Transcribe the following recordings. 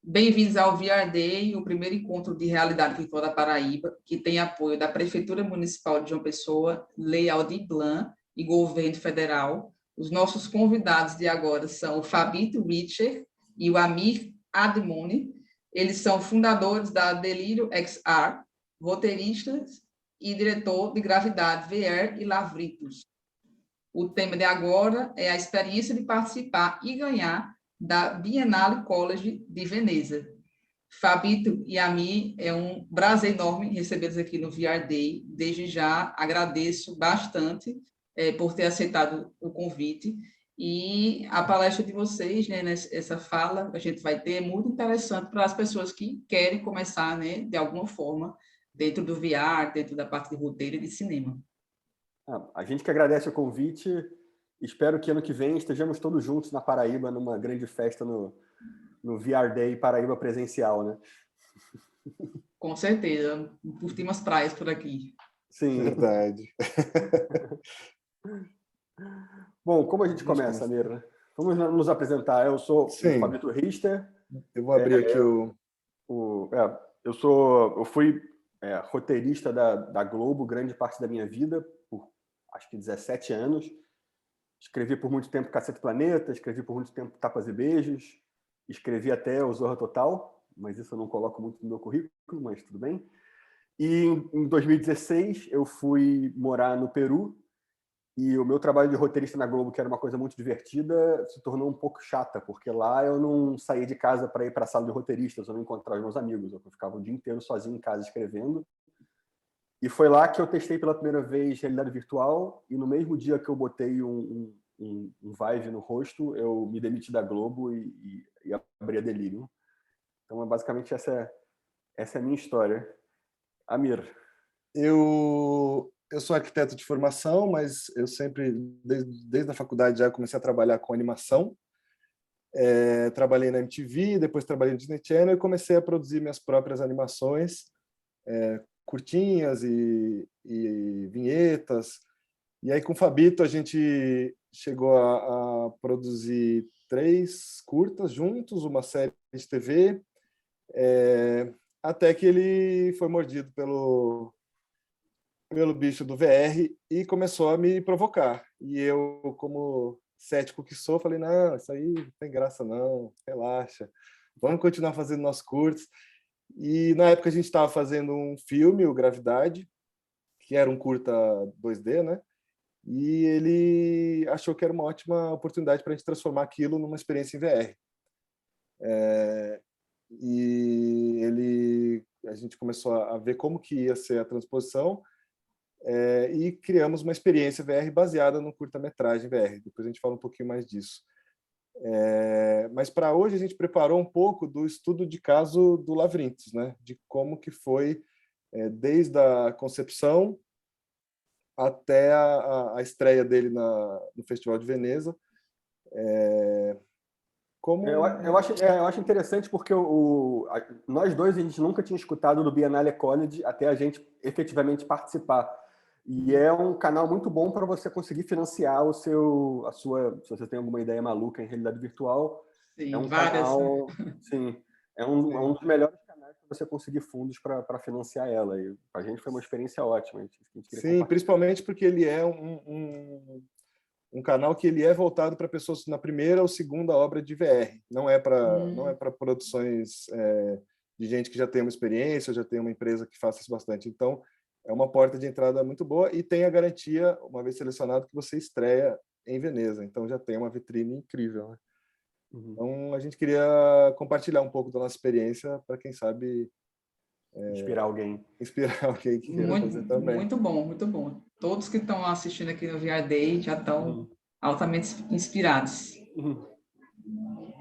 Bem-vindos ao VR Day, o primeiro encontro de realidade virtual da Paraíba, que tem apoio da Prefeitura Municipal de João Pessoa, Lei Aldir Blanc e Governo Federal. Os nossos convidados de agora são o Fabito Richer e o Amir Admoni. Eles são fundadores da Delírio XR, roteiristas e diretor de Gravidade VR e Lavritos. O tema de agora é a experiência de participar e ganhar da Biennale College de Veneza. Fabito e a mim, é um prazer enorme recebê-los aqui no VR Day. Desde já agradeço bastante por ter aceitado o convite. E a palestra de vocês, né, essa fala que a gente vai ter, é muito interessante para as pessoas que querem começar, né, de alguma forma, dentro do VR, dentro da parte de roteiro e de cinema. A gente que agradece o convite. Espero que ano que vem estejamos todos juntos na Paraíba, numa grande festa no VR Day Paraíba presencial, né? Com certeza. Curtimos as praias por aqui. Sim. Verdade. Bom, como a gente começa, Amir? Vamos nos apresentar. Eu sou o Fabito Richter. Eu vou abrir aqui eu fui roteirista da Globo grande parte da minha vida, por acho que 17 anos. Escrevi por muito tempo Cacete Planeta, escrevi por muito tempo Tapas e Beijos, escrevi até o Zorra Total, mas isso eu não coloco muito no meu currículo, mas tudo bem. E em 2016 eu fui morar no Peru e o meu trabalho de roteirista na Globo, que era uma coisa muito divertida, se tornou um pouco chata, porque lá eu não saía de casa para ir para a sala de roteiristas, eu não encontrava os meus amigos, eu ficava o dia inteiro sozinho em casa escrevendo. E foi lá que eu testei pela primeira vez realidade virtual, e no mesmo dia que eu botei um Vive no rosto, eu me demiti da Globo e abri a Delírio. Então, basicamente, essa é a minha história. Amir. Eu sou arquiteto de formação, mas eu sempre, desde a faculdade, já comecei a trabalhar com animação. Trabalhei na MTV, depois trabalhei no Disney Channel e comecei a produzir minhas próprias animações, curtinhas e vinhetas. E aí, com o Fabito, a gente chegou a produzir 3 curtas juntos, uma série de TV, até que ele foi mordido pelo bicho do VR e começou a me provocar. E eu, como cético que sou, falei, não, isso aí não tem graça não, relaxa, vamos continuar fazendo nossos curtos. E na época a gente estava fazendo um filme, o Gravidade, que era um curta 2D, né? E ele achou que era uma ótima oportunidade para a gente transformar aquilo numa experiência em VR. E a gente começou a ver como que ia ser a transposição e criamos uma experiência VR baseada no curta-metragem VR. Depois a gente fala um pouquinho mais disso. Mas para hoje a gente preparou um pouco do estudo de caso do Lavrintos, né? De como que foi desde a concepção até a estreia dele no Festival de Veneza. Eu acho interessante porque nós dois a gente nunca tinha escutado do Biennale College até a gente efetivamente participar. E é um canal muito bom para você conseguir financiar se você tem alguma ideia maluca em realidade virtual. Sim, é um várias. Canal, sim, é um dos melhores canais para você conseguir fundos para financiar ela. E a gente foi uma experiência ótima. Sim, principalmente porque ele é um canal que ele é voltado para pessoas na primeira ou segunda obra de VR. Não é para produções de gente que já tem uma experiência, ou já tem uma empresa que faça isso bastante. Então, é uma porta de entrada muito boa e tem a garantia, uma vez selecionado, que você estreia em Veneza. Então, já tem uma vitrine incrível, né? Então, a gente queria compartilhar um pouco da nossa experiência para quem sabe inspirar alguém que queira fazer também. Muito bom, muito bom. Todos que estão assistindo aqui no VR Day já estão altamente inspirados.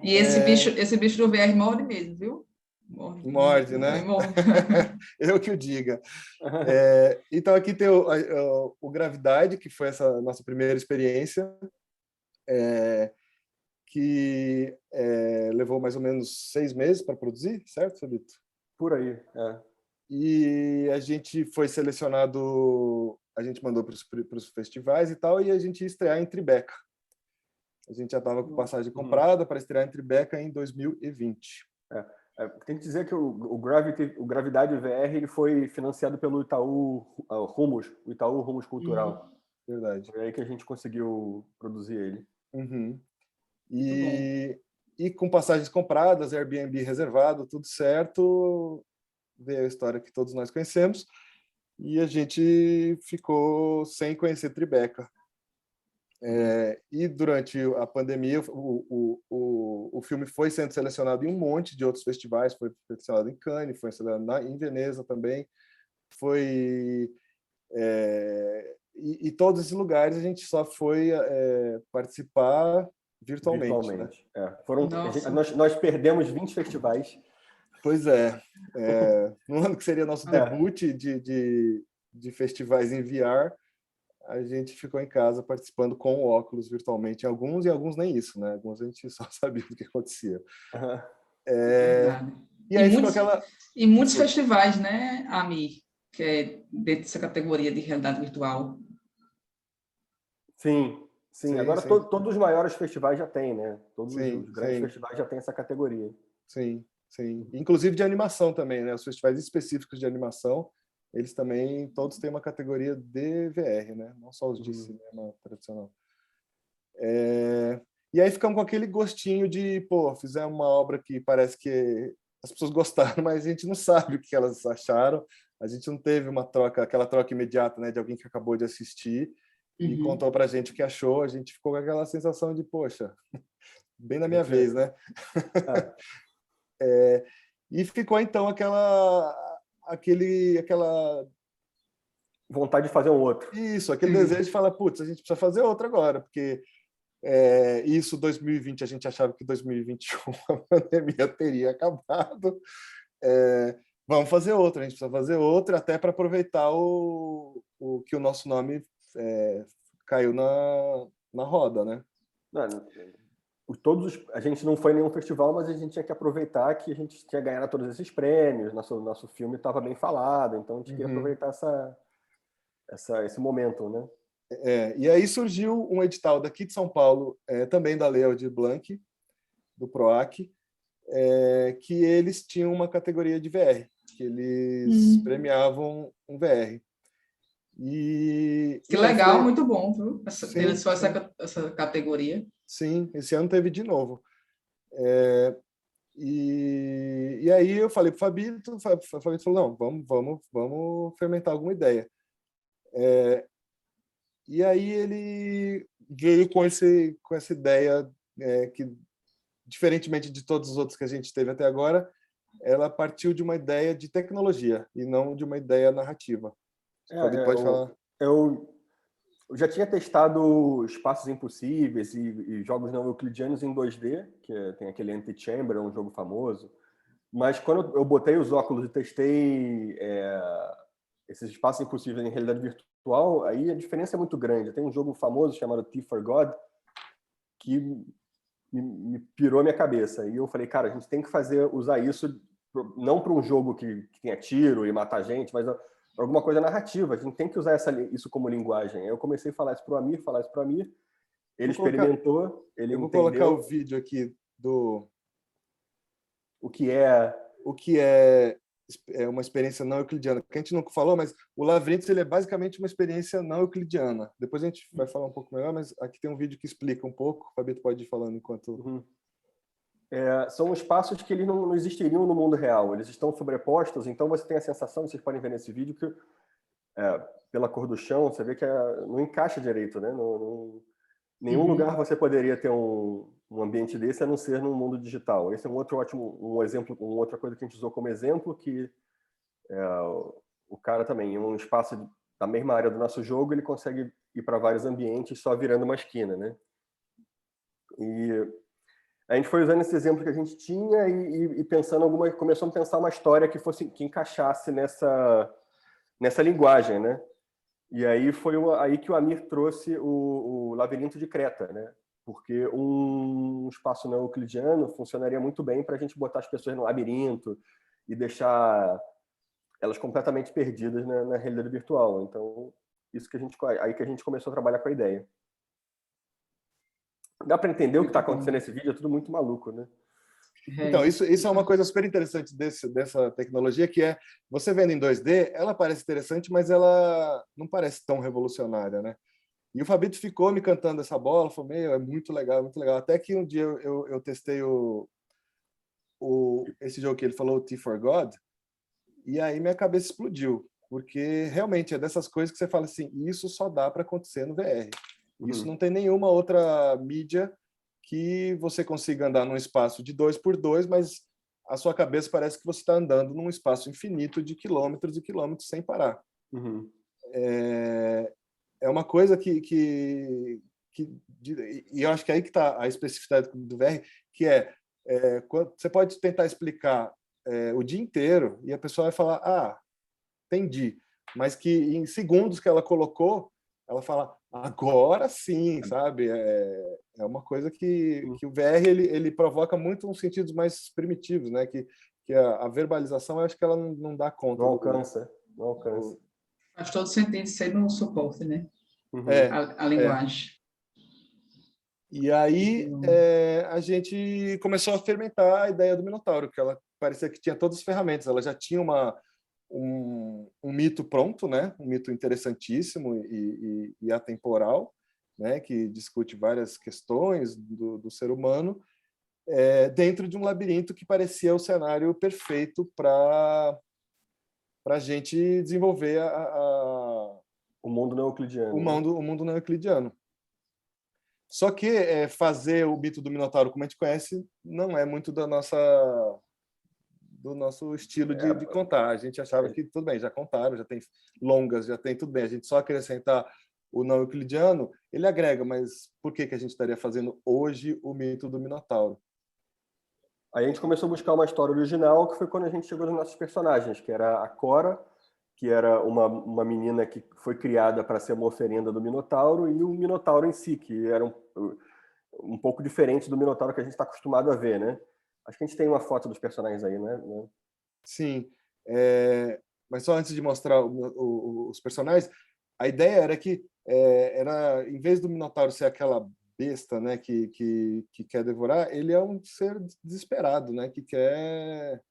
E esse bicho do VR morde mesmo, viu? Morde, né? Morde. Eu que o diga. Então, aqui tem o Gravidade, que foi essa nossa primeira experiência, que levou mais ou menos 6 meses para produzir, certo, Fabito? Por aí, E a gente foi selecionado, a gente mandou para os festivais e tal, e a gente ia estrear em Tribeca. A gente já estava com passagem comprada para estrear em Tribeca em 2020. Tem que dizer que o Gravidade VR ele foi financiado pelo Itaú Rumos, o Itaú Rumos Cultural. Verdade. Foi aí que a gente conseguiu produzir ele. Uhum. Muito bom. E com passagens compradas, Airbnb reservado, tudo certo, veio a história que todos nós conhecemos, e a gente ficou sem conhecer Tribeca. E durante a pandemia, o filme foi sendo selecionado em um monte de outros festivais, foi selecionado em Cannes, foi selecionado em Veneza também, e todos esses lugares a gente só foi participar virtualmente, né? Nossa. Nós perdemos 20 festivais. Pois é. No ano que seria nosso debut de festivais em VR, a gente ficou em casa participando com o óculos virtualmente, e alguns nem isso, né? Alguns a gente só sabia o que acontecia. Verdade. E aí ficou aquela... E muitos festivais, né, Amir, que é dentro dessa categoria de realidade virtual. Sim. Agora sim. todos os maiores festivais já têm, né? Todos Sim, os grandes festivais já têm essa categoria. Sim. Inclusive de animação também, né? Os festivais específicos de animação, eles também todos têm uma categoria de VR, né? Não só os de cinema tradicional. E aí ficamos com aquele gostinho de, fizemos uma obra que parece que as pessoas gostaram, mas a gente não sabe o que elas acharam. A gente não teve aquela troca imediata, né, de alguém que acabou de assistir e contou pra gente o que achou. A gente ficou com aquela sensação de, poxa, bem na minha vez, né? E ficou então aquela vontade de fazer um outro. Isso, aquele desejo de falar, putz, a gente precisa fazer outro agora, porque isso 2020 a gente achava que 2021 a pandemia teria acabado. Vamos fazer outro, a gente precisa fazer outro, até para aproveitar o que o nosso nome caiu na roda, né? A gente não foi em nenhum festival, mas a gente tinha que aproveitar que a gente tinha ganhado todos esses prêmios, nosso filme estava bem falado, então a gente queria aproveitar esse momento, né? E aí surgiu um edital daqui de São Paulo, também da Lei Aldir Blanc, do PROAC, que eles tinham uma categoria de VR, que eles premiavam um VR. Que legal, muito bom, viu? Sim, só essa categoria. Sim, esse ano teve de novo. E aí eu falei para o Fabito, falou, não, vamos fermentar alguma ideia. E aí ele veio com essa ideia que, diferentemente de todos os outros que a gente teve até agora, ela partiu de uma ideia de tecnologia e não de uma ideia narrativa. O Fabito pode falar. Eu já tinha testado Espaços Impossíveis e jogos não euclidianos em 2D, que tem aquele Antichamber, um jogo famoso. Mas quando eu botei os óculos e testei esses Espaços Impossíveis em realidade virtual, aí a diferença é muito grande. Tem um jogo famoso chamado T for God que me pirou a minha cabeça. E eu falei, cara, a gente tem que usar isso não para um jogo que tenha tiro e matar gente, mas alguma coisa narrativa. A gente tem que usar isso como linguagem. Aí eu comecei a falar isso para o Amir, ele experimentou, ele entendeu. Eu vou colocar o vídeo aqui do o que é uma experiência não euclidiana, que a gente não falou, mas o Labyrinthos ele é basicamente uma experiência não euclidiana. Depois a gente vai falar um pouco melhor, mas aqui tem um vídeo que explica um pouco. O Fabito pode ir falando enquanto... São espaços que eles não existiriam no mundo real. Eles estão sobrepostos, então você tem a sensação, vocês podem ver nesse vídeo, que pela cor do chão, você vê que não encaixa direito, né? Nenhum lugar você poderia ter um ambiente desse a não ser no mundo digital. Esse é um outro ótimo exemplo, uma outra coisa que a gente usou como exemplo, que o cara também, em um espaço da mesma área do nosso jogo, ele consegue ir para vários ambientes só virando uma esquina, né? E a gente foi usando esse exemplo que a gente tinha e pensando começamos a pensar uma história que encaixasse nessa linguagem, né? E aí foi aí que o Amir trouxe o Labirinto de Creta, né? Porque um espaço não euclidiano funcionaria muito bem para a gente botar as pessoas no labirinto e deixar elas completamente perdidas na realidade virtual. Então, aí que a gente começou a trabalhar com a ideia. Dá para entender o que está acontecendo nesse vídeo? É tudo muito maluco, né? Então, isso é uma coisa super interessante dessa tecnologia, que é, você vendo em 2D, ela parece interessante, mas ela não parece tão revolucionária, né? E o Fabito ficou me cantando essa bola, falou, meu, é muito legal, é muito legal. Até que um dia eu testei esse jogo que ele falou, o T for God, e aí minha cabeça explodiu, porque realmente é dessas coisas que você fala assim, isso só dá para acontecer no VR. Isso não tem nenhuma outra mídia que você consiga andar num espaço de 2x2, mas a sua cabeça parece que você está andando num espaço infinito de quilômetros e quilômetros sem parar. É uma coisa e eu acho que aí que está a especificidade do VR, que você pode tentar explicar o dia inteiro e a pessoa vai falar, entendi, mas que em segundos que ela colocou, ela fala, agora sim, sabe? É uma coisa que o VR ele provoca muito uns sentidos mais primitivos, né? Que a verbalização, eu acho que ela não dá conta. Não alcança, não alcança. Faz todo sentido ser no suporte, né? A linguagem. E aí a gente começou a fermentar a ideia do Minotauro, que ela parecia que tinha todas as ferramentas. Ela já tinha um mito pronto, né? Um mito interessantíssimo e atemporal, né? Que discute várias questões do ser humano, dentro de um labirinto que parecia o cenário perfeito para a gente desenvolver o mundo não euclidiano. O mundo não euclidiano. Só que fazer o mito do Minotauro, como a gente conhece, não é muito do nosso estilo de contar. A gente achava que tudo bem, já contaram, já tem longas, já tem tudo bem. A gente só acrescentar o não euclidiano, ele agrega, mas por que a gente estaria fazendo hoje o mito do Minotauro? Aí a gente começou a buscar uma história original, que foi quando a gente chegou nos nossos personagens, que era a Cora, que era uma menina que foi criada para ser uma oferenda do Minotauro, e o Minotauro em si, que era um pouco diferente do Minotauro que a gente está acostumado a ver, né? Acho que a gente tem uma foto dos personagens aí, né? Sim. Mas só antes de mostrar os personagens, a ideia era que em vez do Minotauro ser aquela besta, né, que quer devorar, ele é um ser desesperado, né, que quer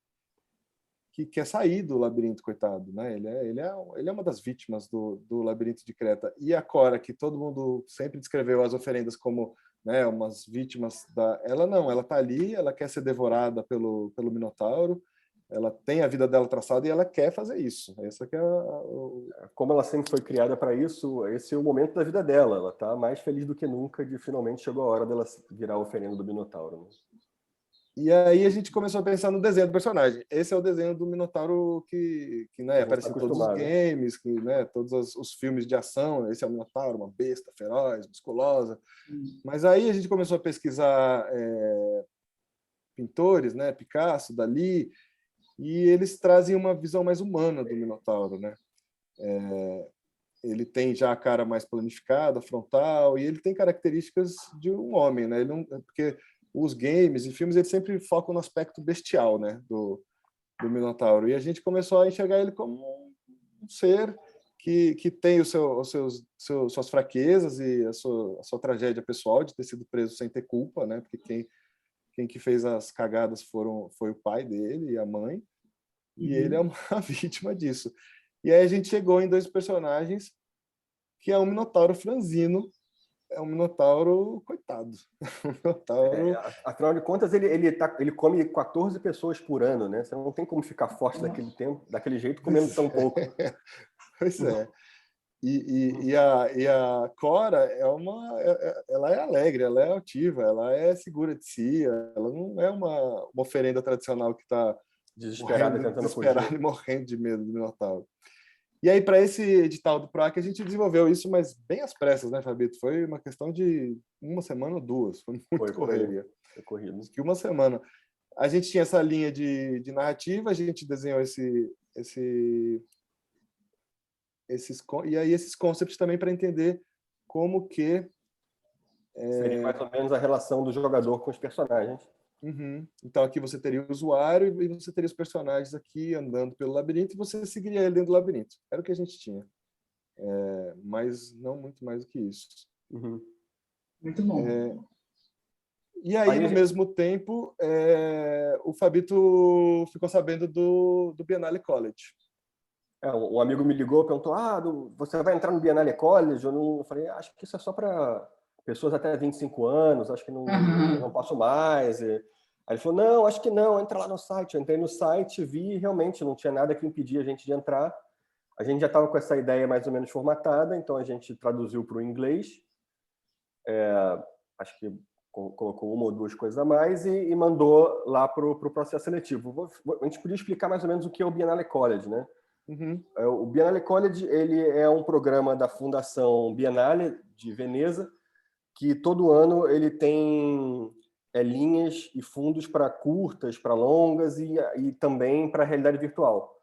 sair do labirinto, coitado, né? Ele é uma das vítimas do labirinto de Creta. E a Cora, que todo mundo sempre descreveu as oferendas como, né, umas vítimas ela não, ela tá ali, ela quer ser devorada pelo Minotauro, ela tem a vida dela traçada e ela quer fazer isso. Essa que é Como ela sempre foi criada para isso, esse é o momento da vida dela. Ela tá mais feliz do que nunca de finalmente chegou a hora dela virar a oferenda do Minotauro, né? E aí a gente começou a pensar no desenho do personagem. Esse é o desenho do Minotauro que né, aparece em todos os games, que, né, todos os filmes de ação. Esse é o Minotauro, uma besta feroz, musculosa. Mas aí a gente começou a pesquisar pintores, né, Picasso, Dalí, e eles trazem uma visão mais humana do Minotauro, né? Ele tem já a cara mais planificada, frontal, e ele tem características de um homem, né? Ele não, porque os games e filmes eles sempre focam no aspecto bestial, né, do Minotauro. E a gente começou a enxergar ele como um ser que tem suas fraquezas e a sua tragédia pessoal de ter sido preso sem ter culpa, né? Porque quem que fez as cagadas foi o pai dele e a mãe, e ele é uma vítima disso. E aí a gente chegou em dois personagens, que é um Minotauro franzino, é um Minotauro coitado. Minotauro... afinal de contas, ele come 14 pessoas por ano, né? Você não tem como ficar forte daquele jeito, comendo tão pouco. Pois é. E a Cora ela é alegre, ela é altiva, ela é segura de si, ela não é uma oferenda tradicional que está desesperada e morrendo de medo do Minotauro. E aí, para esse edital do PROAC, a gente desenvolveu isso, mas bem às pressas, né, Fabito? Foi uma questão de uma semana ou duas, foi muito correria. Foi corrido. Que uma semana. A gente tinha essa linha de narrativa, a gente desenhou e aí esses concepts também para entender como que... Seria mais ou menos a relação do jogador com os personagens. Então aqui você teria o usuário e você teria os personagens aqui andando pelo labirinto e você seguiria ele dentro do labirinto. Era o que a gente tinha. Mas não muito mais do que isso. Muito bom. E aí, no mesmo tempo, o Fabito ficou sabendo do Biennale College. Um amigo me ligou, perguntou, você vai entrar no Biennale College? Eu falei, acho que isso é só para pessoas até 25 anos, acho que não posso mais. Aí ele falou, não, acho que não, entra lá no site. Eu entrei no site, vi, realmente não tinha nada que impedia a gente de entrar. A gente já estava com essa ideia mais ou menos formatada, então a gente traduziu para o inglês, acho que colocou uma ou duas coisas a mais e mandou lá para o processo seletivo. A gente podia explicar mais ou menos o que é o Biennale College, né? Uhum. O Biennale College ele é um programa da Fundação Biennale de Veneza, que todo ano ele tem linhas e fundos para curtas, para longas e também para a realidade virtual.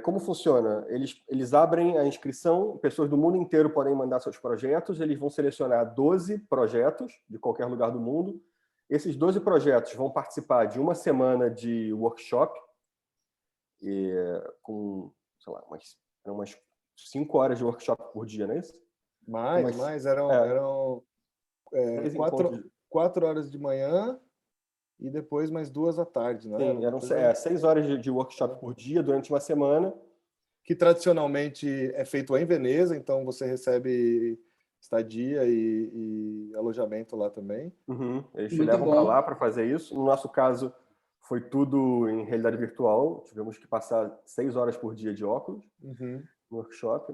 Como funciona? Eles abrem a inscrição, pessoas do mundo inteiro podem mandar seus projetos, eles vão selecionar 12 projetos de qualquer lugar do mundo. Esses 12 projetos vão participar de uma semana de workshop, com, sei lá, umas 5 horas de workshop por dia, não é isso? Mais. Eram 4 horas de manhã e depois mais 2 à tarde, né? Sim, eram 6 horas de workshop por dia durante uma semana. Que tradicionalmente é feito em Veneza, então você recebe estadia e alojamento lá também. Eles te levam para lá para fazer isso. No nosso caso, foi tudo em realidade virtual. Tivemos que passar 6 horas por dia de óculos no workshop.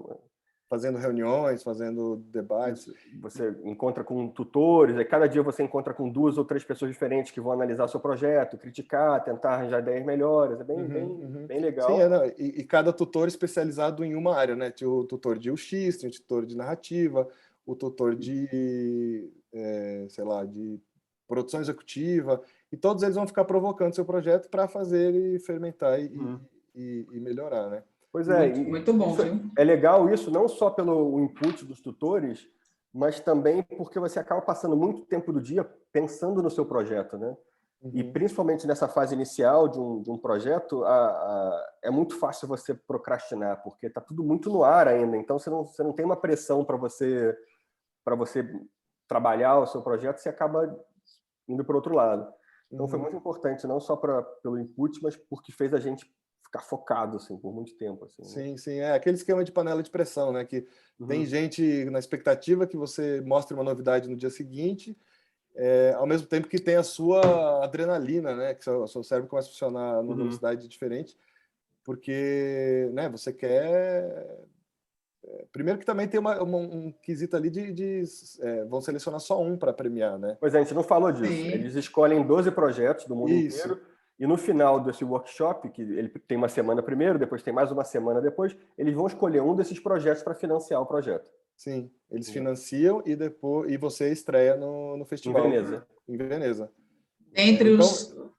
Fazendo reuniões, fazendo debates. Você encontra com tutores, cada dia você encontra com 2 ou 3 pessoas diferentes que vão analisar o seu projeto, criticar, tentar arranjar ideias melhores. É bem legal. Sim, e cada tutor especializado em uma área, né? Tinha o tutor de UX, tinha o tutor de narrativa, o tutor de, sei lá, de produção executiva, e todos eles vão ficar provocando seu projeto para fazer ele fermentar e melhorar, né? Pois é, muito bom, viu? É legal isso, não só pelo input dos tutores, mas também porque você acaba passando muito tempo do dia pensando no seu projeto, né? E principalmente nessa fase inicial de um projeto, é muito fácil você procrastinar, porque está tudo muito no ar ainda, então você não tem uma pressão para você trabalhar o seu projeto, você acaba indo para o outro lado. Então foi muito importante, não só pelo input, mas porque fez a gente ficar focado assim por muito tempo assim, né? Sim, é aquele esquema de panela de pressão, né, que tem gente na expectativa que você mostre uma novidade no dia seguinte, ao mesmo tempo que tem a sua adrenalina, né, que o seu cérebro começa a funcionar numa velocidade diferente, porque, né, você quer primeiro que também tem um quesito ali vão selecionar só um para premiar, né? Pois é, a gente não falou disso. Sim. Eles escolhem 12 projetos do mundo inteiro. E no final desse workshop, que ele tem uma semana primeiro, depois tem mais uma semana depois, eles vão escolher um desses projetos para financiar o projeto. Sim, eles financiam e você estreia no festival. Em Veneza. Em Veneza.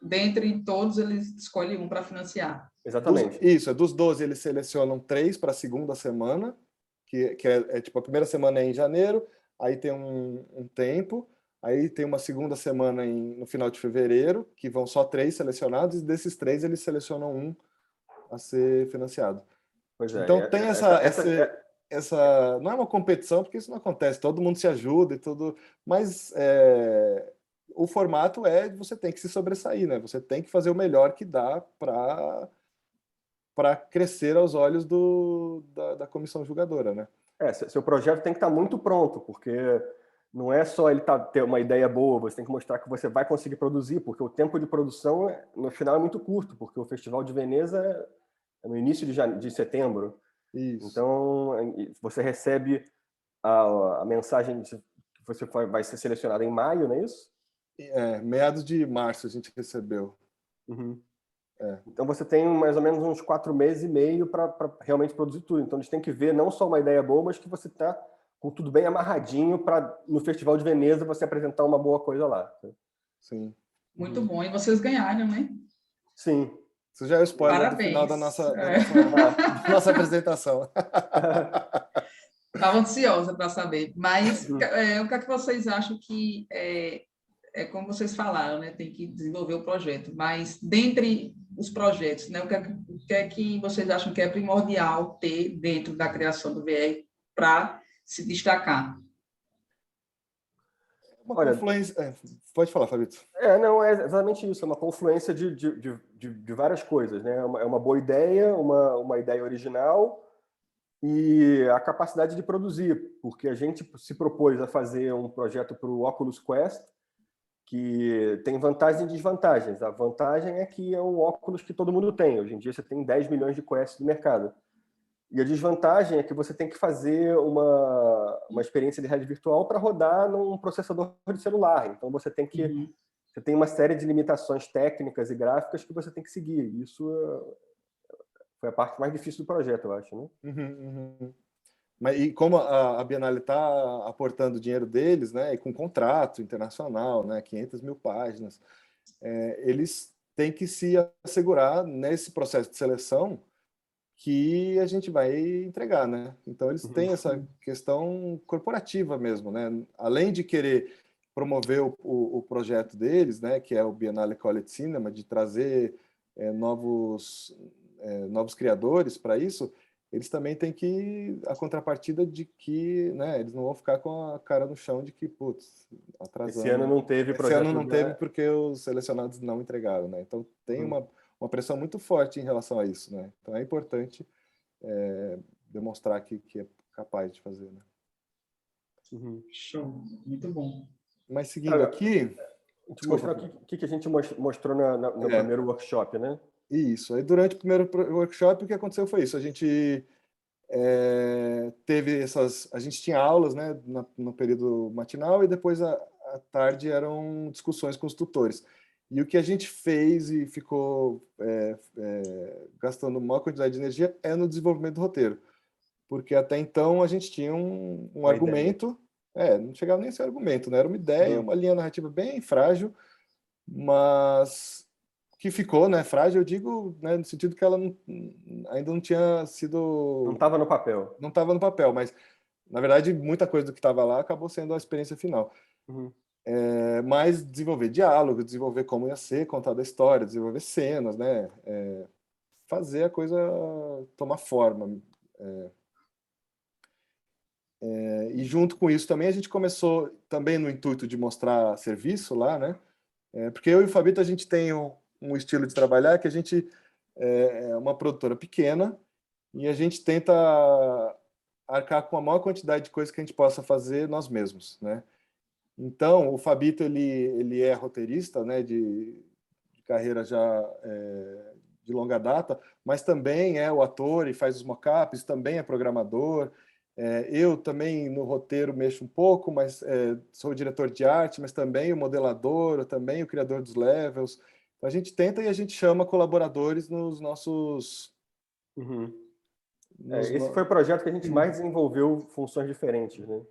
Dentre todos, eles escolhem um para financiar. Exatamente. Dos 12, eles selecionam 3 para a segunda semana, que é tipo, a primeira semana é em janeiro, aí tem um tempo, aí tem uma segunda semana no final de fevereiro, que vão só 3 selecionados, e desses 3 eles selecionam um a ser financiado. Pois é. Então tem essa não é uma competição, porque isso não acontece, todo mundo se ajuda e tudo, mas o formato você tem que se sobressair, né? Você tem que fazer o melhor que dá para crescer aos olhos da comissão julgadora, né? Seu projeto tem que estar muito pronto, porque não é só ele ter uma ideia boa, você tem que mostrar que você vai conseguir produzir, porque o tempo de produção, no final, é muito curto, porque o Festival de Veneza é no início de setembro. Isso. Então, você recebe a mensagem de que você vai ser selecionado em maio, não é isso? Meados de março a gente recebeu. Então você tem mais ou menos uns 4 meses e meio para realmente produzir tudo. Então eles têm que ver não só uma ideia boa, mas que você está com tudo bem amarradinho para no Festival de Veneza você apresentar uma boa coisa lá. Sim. Muito bom. E vocês ganharam, né? Sim. Isso já é o spoiler Parabéns. do final da nossa apresentação. Estava ansiosa para saber. Mas o que é que vocês acham que como vocês falaram, né? Tem que desenvolver o projeto. Mas dentre os projetos, né? O que é que vocês acham que é primordial ter dentro da criação do VR para se destacar? Uma Olha, confluência... pode falar, Fabito. Não, é exatamente isso, é uma confluência de várias coisas, né? É uma boa ideia, uma ideia original e a capacidade de produzir, porque a gente se propôs a fazer um projeto para o Oculus Quest, que tem vantagens e desvantagens. A vantagem é que é um óculos que todo mundo tem. Hoje em dia você tem 10 milhões de Quest no mercado. E a desvantagem é que você tem que fazer uma experiência de realidade virtual para rodar num processador de celular. Então você tem uma série de limitações técnicas e gráficas que você tem que seguir. Isso foi a parte mais difícil do projeto, eu acho, né? Mas, e como a Bienal está aportando o dinheiro deles, né, e com contrato internacional, né, 500 mil páginas, eles têm que se assegurar nesse processo de seleção que a gente vai entregar, né? Então eles têm essa questão corporativa mesmo, né? Além de querer promover o projeto deles, né, que é o Biennale College Cinema, de trazer novos criadores para isso, eles também têm que a contrapartida de que, né, eles não vão ficar com a cara no chão de que, putz, atrasando. Esse ano não teve projeto. Esse ano não teve porque os selecionados não entregaram, né? Então tem uma pressão muito forte em relação a isso, né? Então é importante demonstrar que é capaz de fazer, né? Show, muito bom. Mas seguindo aqui... Mostrar o que a gente mostrou no primeiro workshop, né? Isso. Aí, durante o primeiro workshop, o que aconteceu foi isso. A gente teve a gente tinha aulas, né, no período matinal, e depois à tarde eram discussões com os tutores. E o que a gente fez e ficou gastando uma quantidade de energia é no desenvolvimento do roteiro. Porque até então a gente tinha um argumento, não chegava nem a ser argumento, né? Era uma ideia, uma linha narrativa bem frágil, mas que ficou, né, frágil, eu digo, né, no sentido que ela ainda não tinha sido... Não estava no papel. Não estava no papel, mas, na verdade, muita coisa do que estava lá acabou sendo a experiência final. Mas desenvolver diálogo, desenvolver como ia ser contada a história, desenvolver cenas, né, fazer a coisa tomar forma. E junto com isso também a gente começou, também no intuito de mostrar serviço lá, né, porque eu e o Fabito, a gente tem um estilo de trabalhar que a gente é uma produtora pequena e a gente tenta arcar com a maior quantidade de coisas que a gente possa fazer nós mesmos, né? Então, o Fabito, ele é roteirista, né, de carreira já de longa data, mas também é o ator e faz os mockups, também é programador. Eu também no roteiro mexo um pouco, mas sou o diretor de arte, mas também o modelador, também o criador dos levels. Então, a gente tenta e a gente chama colaboradores nos nossos... Esse foi o projeto que a gente mais desenvolveu funções diferentes, né?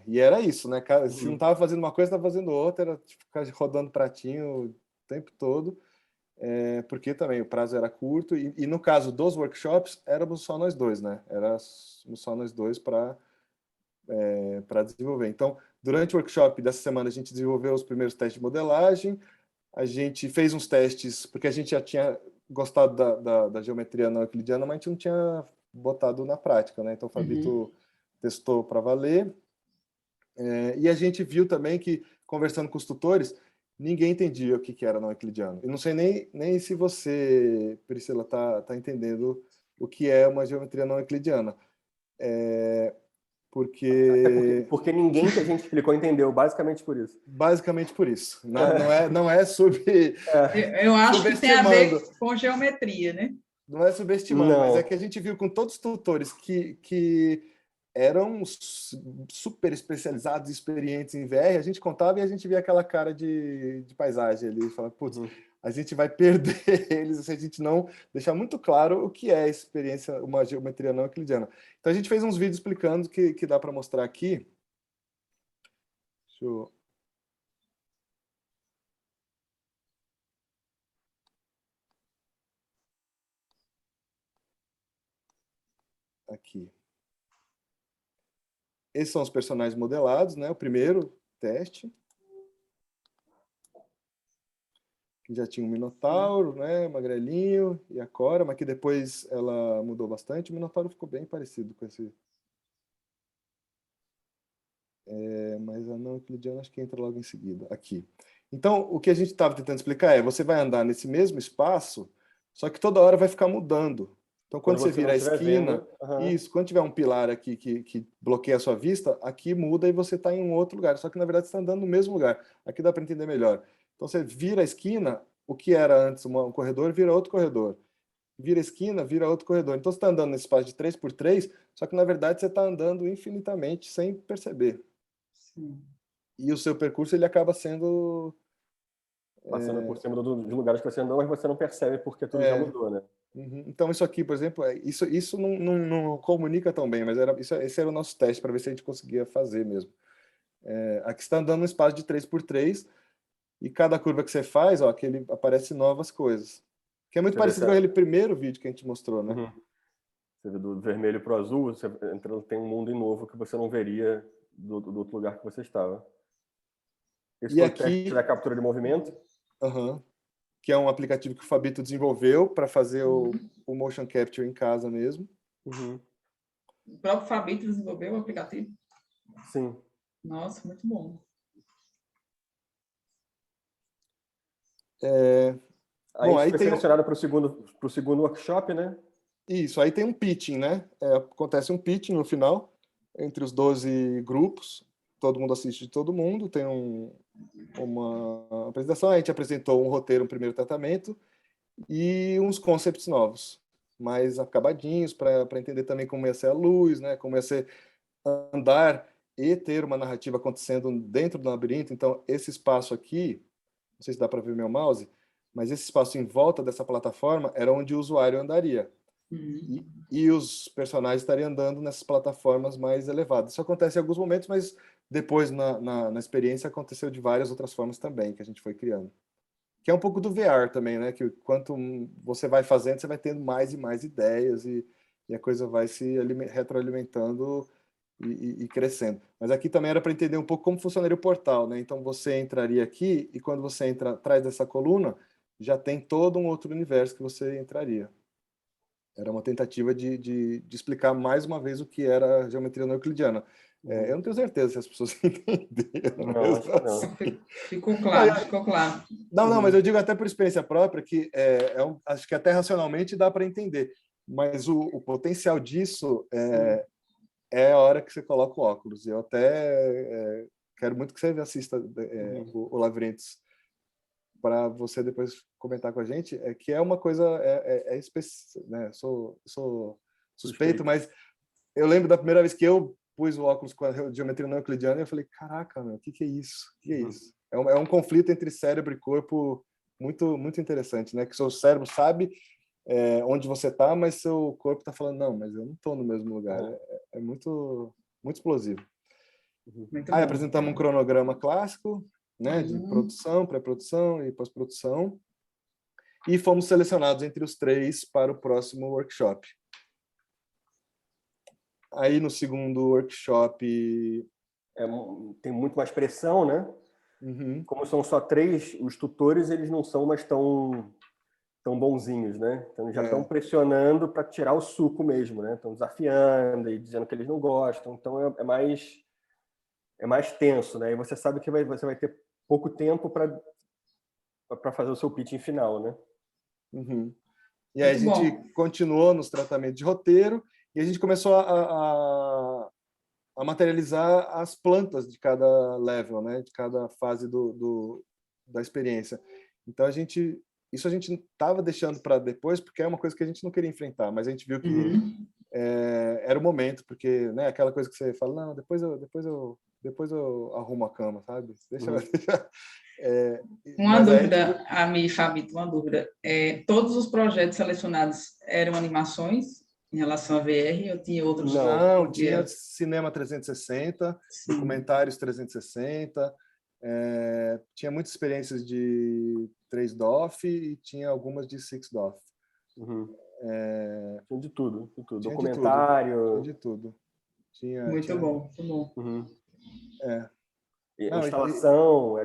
E era isso, né? Se não estava fazendo uma coisa, estava fazendo outra, era tipo, ficar rodando pratinho o tempo todo, porque também o prazo era curto, e no caso dos workshops, éramos só nós dois, né? Éramos só nós dois para desenvolver. Então, durante o workshop dessa semana, a gente desenvolveu os primeiros testes de modelagem, a gente fez uns testes, porque a gente já tinha gostado da geometria não euclidiana, mas a gente não tinha botado na prática, né? Então, o Fabito testou para valer. E a gente viu também que, conversando com os tutores, ninguém entendia o que era não euclidiano. Eu não sei nem se você, Priscila, está entendendo o que é uma geometria não euclidiana. Porque ninguém que a gente explicou entendeu, basicamente por isso. Basicamente por isso. Não é Eu acho que tem a ver com geometria, né? Não é subestimando, mas é que a gente viu com todos os tutores que eram super especializados e experientes em VR, a gente contava e a gente via aquela cara de paisagem ali, falando, putz, a gente vai perder eles se a gente não deixar muito claro o que é a experiência, uma geometria não euclidiana. Então a gente fez uns vídeos explicando que dá para mostrar aqui. Deixa eu... Aqui. Esses são os personagens modelados, né? O primeiro teste. Que já tinha um Minotauro, né? Magrelinho e a Cora, mas que depois ela mudou bastante. O Minotauro ficou bem parecido com esse. Mas a não não euclidiana, acho que entra logo em seguida, aqui. Então, o que a gente estava tentando explicar é, você vai andar nesse mesmo espaço, só que toda hora vai ficar mudando. Então, quando você vira a esquina, isso, quando tiver um pilar aqui que bloqueia a sua vista, aqui muda e você está em um outro lugar. Só que, na verdade, você está andando no mesmo lugar. Aqui dá para entender melhor. Então, você vira a esquina, o que era antes um corredor, vira outro corredor. Vira a esquina, vira outro corredor. Então, você está andando nesse espaço de 3x3, só que, na verdade, você está andando infinitamente sem perceber. Sim. E o seu percurso, ele acaba sendo... Passando por cima de lugares que você andou, mas você não percebe porque tudo já mudou, né? Então, isso aqui, por exemplo, isso não comunica tão bem, mas esse era o nosso teste para ver se a gente conseguia fazer mesmo. Aqui está andando no espaço de 3x3 e cada curva que você faz, ó, que ele aparece novas coisas. Que é muito parecido com aquele primeiro vídeo que a gente mostrou, né? Você vê do vermelho para o azul, você tem um mundo novo que você não veria do outro lugar que você estava. Esse foi o teste da captura de movimento? Que é um aplicativo que o Fabito desenvolveu para fazer o motion capture em casa mesmo. O próprio Fabito desenvolveu o aplicativo? Sim. Nossa, muito bom. Aí foi selecionado para o segundo workshop, né? Isso, aí tem um pitching, né? Acontece um pitching no final, entre os 12 grupos, todo mundo assiste de todo mundo, tem uma apresentação, a gente apresentou um roteiro, um primeiro tratamento, e uns concepts novos, mais acabadinhos, para entender também como ia ser a luz, né? Como ia ser andar e ter uma narrativa acontecendo dentro do labirinto. Então, esse espaço aqui, não sei se dá para ver meu mouse, mas esse espaço em volta dessa plataforma era onde o usuário andaria. E os personagens estariam andando nessas plataformas mais elevadas. Isso acontece em alguns momentos, mas depois, na experiência, aconteceu de várias outras formas também, que a gente foi criando. Que é um pouco do VR também, né? Que quanto você vai fazendo, você vai tendo mais e mais ideias e a coisa vai se retroalimentando e crescendo. Mas aqui também era para entender um pouco como funcionaria o portal, né? Então você entraria aqui e quando você entra atrás dessa coluna, já tem todo um outro universo que você entraria. Era uma tentativa de explicar mais uma vez o que era a geometria não euclidiana. Eu não tenho certeza se as pessoas entenderam. Não, acho que não. Ficou claro, ficou claro. Não, mas eu digo até por experiência própria que acho que até racionalmente dá para entender. Mas o potencial disso é a hora que você coloca o óculos. Eu até quero muito que você assista o Labirintos para você depois comentar com a gente, que é uma coisa né? Sou suspeito, mas eu lembro da primeira vez que eu pus o óculos com a geometria não euclidiana e eu falei, caraca, meu, o que é isso? O que é isso? É um conflito entre cérebro e corpo muito, muito interessante, né? Que seu cérebro sabe onde você está, mas seu corpo está falando, não, mas eu não estou no mesmo lugar. É muito, muito explosivo. Aí apresentamos um cronograma clássico, né, de produção, pré-produção e pós-produção, e fomos selecionados entre os 3 para o próximo workshop. Aí no segundo workshop... tem muito mais pressão, né? Como são só 3, os tutores eles não são mais tão bonzinhos, né? Então já estão pressionando para tirar o suco mesmo, né? Estão desafiando e dizendo que eles não gostam. Então é mais tenso, né? E você sabe que você vai ter pouco tempo para fazer o seu pitching final, né? E aí a gente continuou nos tratamentos de roteiro e a gente começou a materializar as plantas de cada level, né? De cada fase da experiência. Então isso a gente estava deixando para depois porque é uma coisa que a gente não queria enfrentar, mas a gente viu que era o momento, porque, né, aquela coisa que você fala, não, depois eu arrumo a cama, sabe? Deixa. Uma dúvida, Fabito, uma dúvida. Todos os projetos selecionados eram animações em relação a VR ou tinha outros? Não, tinha cinema 360, documentários 360, tinha muitas experiências de 3DoF e tinha algumas de 6DoF. Tinha de tudo. Tinha documentário. De tudo. Muito bom, muito bom.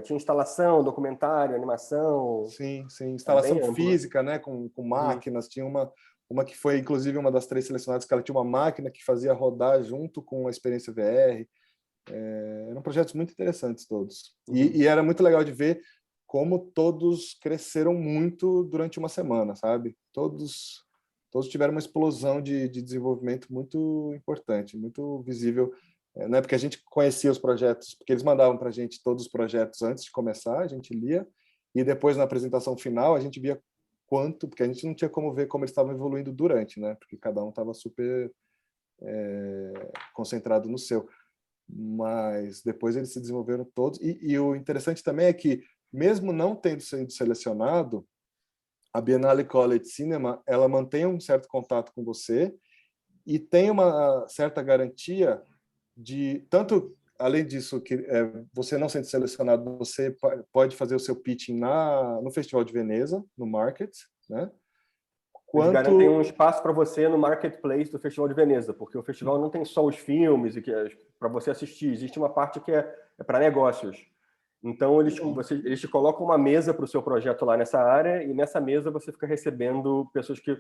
Tinha instalação, documentário, animação. Sim, instalação física, né, com máquinas. Tinha uma que foi, inclusive, uma das 3 selecionadas, que ela tinha uma máquina que fazia rodar junto com a experiência VR. Eram projetos muito interessantes todos. E era muito legal de ver como todos cresceram muito durante uma semana, sabe? Todos tiveram uma explosão de desenvolvimento muito importante, muito visível, né? Porque a gente conhecia os projetos, porque eles mandavam para a gente todos os projetos antes de começar, a gente lia, e depois na apresentação final a gente via quanto, porque a gente não tinha como ver como eles estavam evoluindo durante, né? Porque cada um estava super concentrado no seu. Mas depois eles se desenvolveram todos, e o interessante também é que, mesmo não tendo sido selecionado, a Biennale College Cinema, ela mantém um certo contato com você e tem uma certa garantia de, tanto, além disso, que você não sendo selecionado, você pode fazer o seu pitching no Festival de Veneza, no Market, né? Eles garantem um espaço para você no marketplace do Festival de Veneza, porque o festival não tem só os filmes e que para você assistir, existe uma parte que é para negócios. Então, eles te colocam uma mesa para o seu projeto lá nessa área, e nessa mesa você fica recebendo pessoas que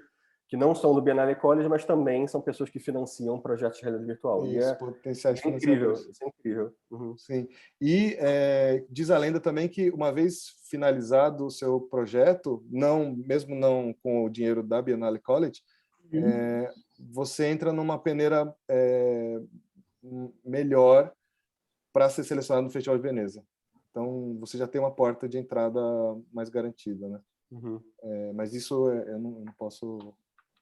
não são do Biennale College, mas também são pessoas que financiam projetos de realidade virtual. Isso, potenciais financiadores. Isso é incrível. Uhum. Sim. E diz a lenda também que, uma vez finalizado o seu projeto, mesmo não com o dinheiro da Biennale College, você entra numa peneira melhor para ser selecionado no Festival de Veneza. Então, você já tem uma porta de entrada mais garantida, né? Uhum. Mas isso eu não posso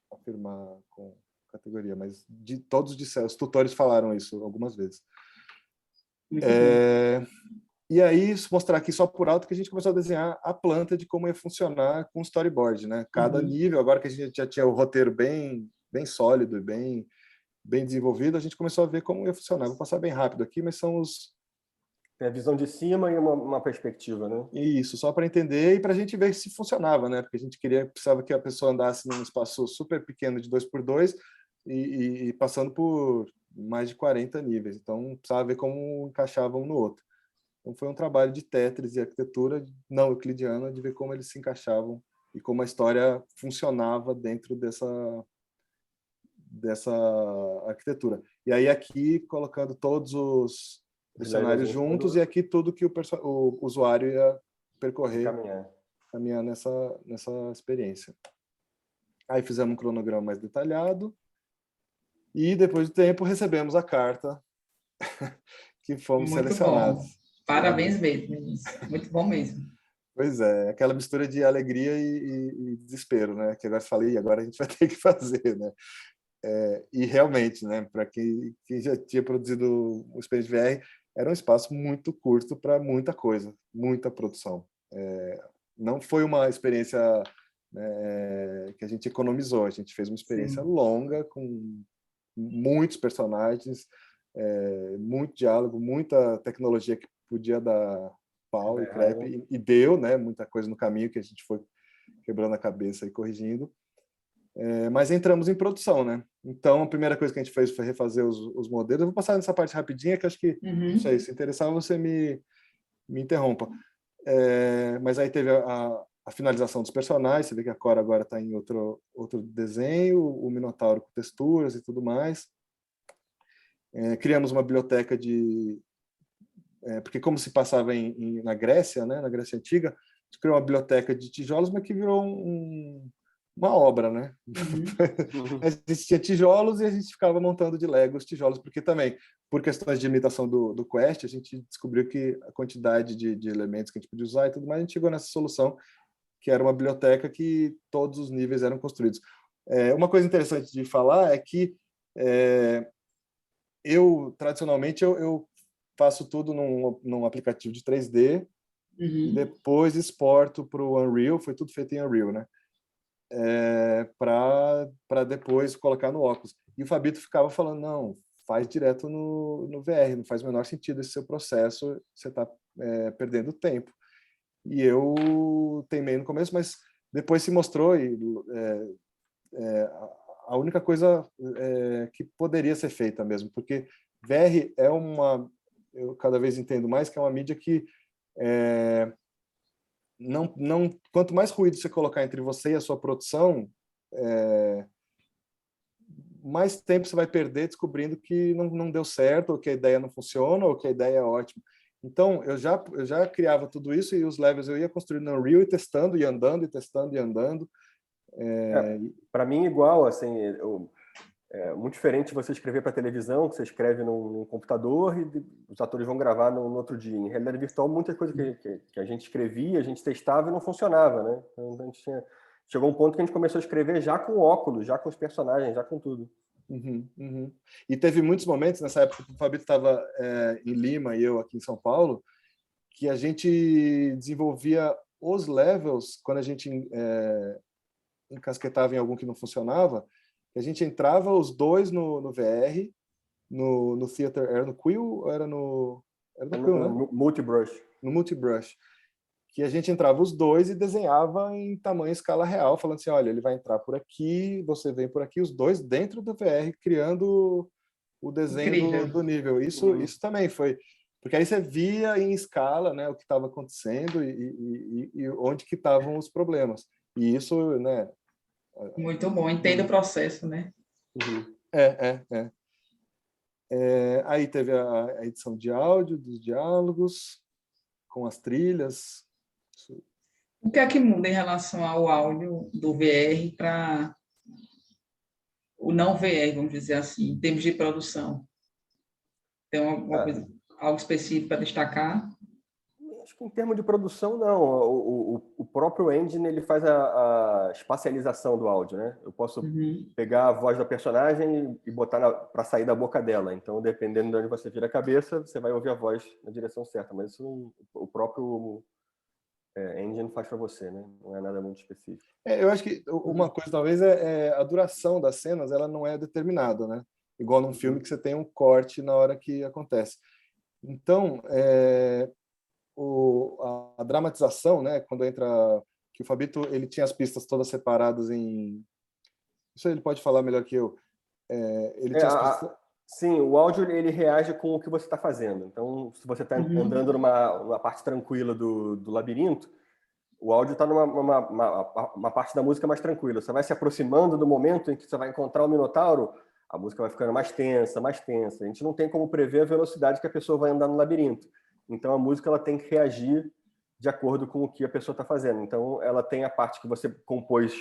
afirmar com categoria, mas todos disseram, os tutores falaram isso algumas vezes. E aí, mostrar aqui só por alto que a gente começou a desenhar a planta de como ia funcionar com o storyboard, né? Cada nível, agora que a gente já tinha o roteiro bem sólido e bem desenvolvido, a gente começou a ver como ia funcionar. Vou passar bem rápido aqui, mas são Tem a visão de cima e uma perspectiva, né? Isso, só para entender e para a gente ver se funcionava, né? Porque a gente precisava que a pessoa andasse num espaço super pequeno de 2x2 e passando por mais de 40 níveis. Então, precisava ver como encaixava um no outro. Então, foi um trabalho de Tetris e arquitetura não euclidiana, de ver como eles se encaixavam e como a história funcionava dentro dessa arquitetura. E aí, aqui, colocando todos os cenários juntos, e aqui tudo que o usuário ia percorrer, caminhar nessa experiência. Aí fizemos um cronograma mais detalhado e, depois do tempo, recebemos a carta que fomos selecionados. Bom. Parabéns mesmo, muito bom mesmo. Pois é, aquela mistura de alegria e desespero, né? Que agora falei, agora a gente vai ter que fazer, né? E realmente, né? Para quem já tinha produzido o Experience VR, era um espaço muito curto para muita coisa, muita produção. Não foi uma experiência que a gente economizou, a gente fez uma experiência longa, com muitos personagens, muito diálogo, muita tecnologia que podia dar pau e crepe, e deu, né? Muita coisa no caminho que a gente foi quebrando a cabeça e corrigindo. Mas entramos em produção, né? Então, a primeira coisa que a gente fez foi refazer os modelos. Eu vou passar nessa parte rapidinha, que acho que, não sei, se interessar, você me interrompa. Mas aí teve a finalização dos personagens, você vê que a Cora agora está em outro desenho, o Minotauro com texturas e tudo mais. Criamos uma biblioteca porque como se passava na Grécia, né? Na Grécia Antiga, a gente criou uma biblioteca de tijolos, mas que virou uma obra, né? A gente tinha tijolos e a gente ficava montando de Lego os tijolos, porque também, por questões de imitação do Quest, a gente descobriu que a quantidade de elementos que a gente podia usar e tudo mais, a gente chegou nessa solução, que era uma biblioteca que todos os níveis eram construídos. Uma coisa interessante de falar é que tradicionalmente, eu faço tudo num aplicativo de 3D, e depois exporto para o Unreal, foi tudo feito em Unreal, né? Para depois colocar no óculos. E o Fabito ficava falando, não, faz direto no VR, não faz o menor sentido esse seu processo, você está perdendo tempo. E eu teimei no começo, mas depois se mostrou a única coisa que poderia ser feita mesmo, porque VR eu cada vez entendo mais que é uma mídia que quanto mais ruído você colocar entre você e a sua produção, mais tempo você vai perder descobrindo que não deu certo, ou que a ideia não funciona, ou que a ideia é ótima. Então, eu já criava tudo isso e os levels eu ia construindo no Unreal e testando, e andando, e testando, e andando. Para mim, igual, assim, é muito diferente você escrever para televisão, que você escreve num computador e os atores vão gravar no outro dia. Em realidade virtual, muitas coisas que a gente escrevia, a gente testava e não funcionava, né? Então, a gente chegou um ponto que a gente começou a escrever já com óculos, já com os personagens, já com tudo. E teve muitos momentos, nessa época que o Fabito estava em Lima e eu aqui em São Paulo, que a gente desenvolvia os levels, quando a gente encasquetava em algum que não funcionava, a gente entrava os dois no VR, no Theater, era no Quill ou era no Quill, né? Multibrush. No Multibrush. Que a gente entrava os dois e desenhava em tamanho escala real, falando assim, olha, ele vai entrar por aqui, você vem por aqui, os dois dentro do VR, criando o desenho do nível. Isso também foi... Porque aí você via em escala, né, o que estava acontecendo e onde que estavam os problemas. E isso, né... Muito bom, entenda o processo, né? Aí teve a edição de áudio, dos diálogos, com as trilhas. O que é que muda em relação ao áudio do VR para o não VR, vamos dizer assim, em termos de produção? Tem alguma coisa, algo específico para destacar? Acho que em termos de produção, não. O próprio engine ele faz a espacialização do áudio, né? Eu posso pegar a voz da personagem e botar para sair da boca dela. Então, dependendo de onde você vira a cabeça, você vai ouvir a voz na direção certa. Mas isso o próprio engine faz para você, né? Não é nada muito específico. Eu acho que uma coisa, talvez, é a duração das cenas, ela não é determinada, né? Igual num filme que você tem um corte na hora que acontece. Então, a dramatização, né? Quando entra... Que o Fabito, ele tinha as pistas todas separadas em... Isso ele pode falar melhor que eu. Ele tinha as pistas... Sim, o áudio ele reage com o que você está fazendo. Então, se você está andando numa parte tranquila do labirinto, o áudio está numa parte da música mais tranquila. Você vai se aproximando do momento em que você vai encontrar o Minotauro, a música vai ficando mais tensa, mais tensa. A gente não tem como prever a velocidade que a pessoa vai andar no labirinto. Então, a música ela tem que reagir de acordo com o que a pessoa está fazendo. Então, ela tem a parte que você compôs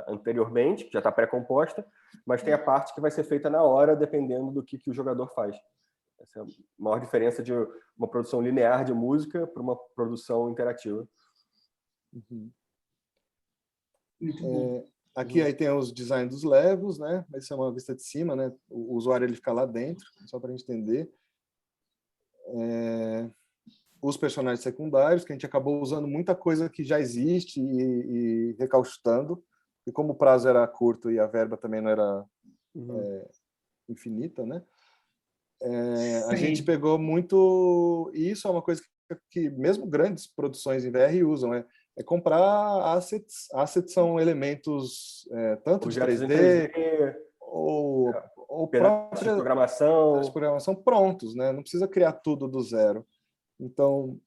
anteriormente, que já está pré-composta, mas tem a parte que vai ser feita na hora, dependendo do que o jogador faz. Essa é a maior diferença de uma produção linear de música para uma produção interativa. Aqui aí tem os designs dos levels, né? Essa é uma vista de cima, né? O usuário ele fica lá dentro, só para a gente entender. Os personagens secundários, que a gente acabou usando muita coisa que já existe e recauchutando, e como o prazo era curto e a verba também não era infinita, né? A gente pegou muito... E isso é uma coisa que mesmo grandes produções em VR usam, é comprar assets. Assets são elementos tanto de 3D ou pedaços de programação prontos, né? Não precisa criar tudo do zero. Então,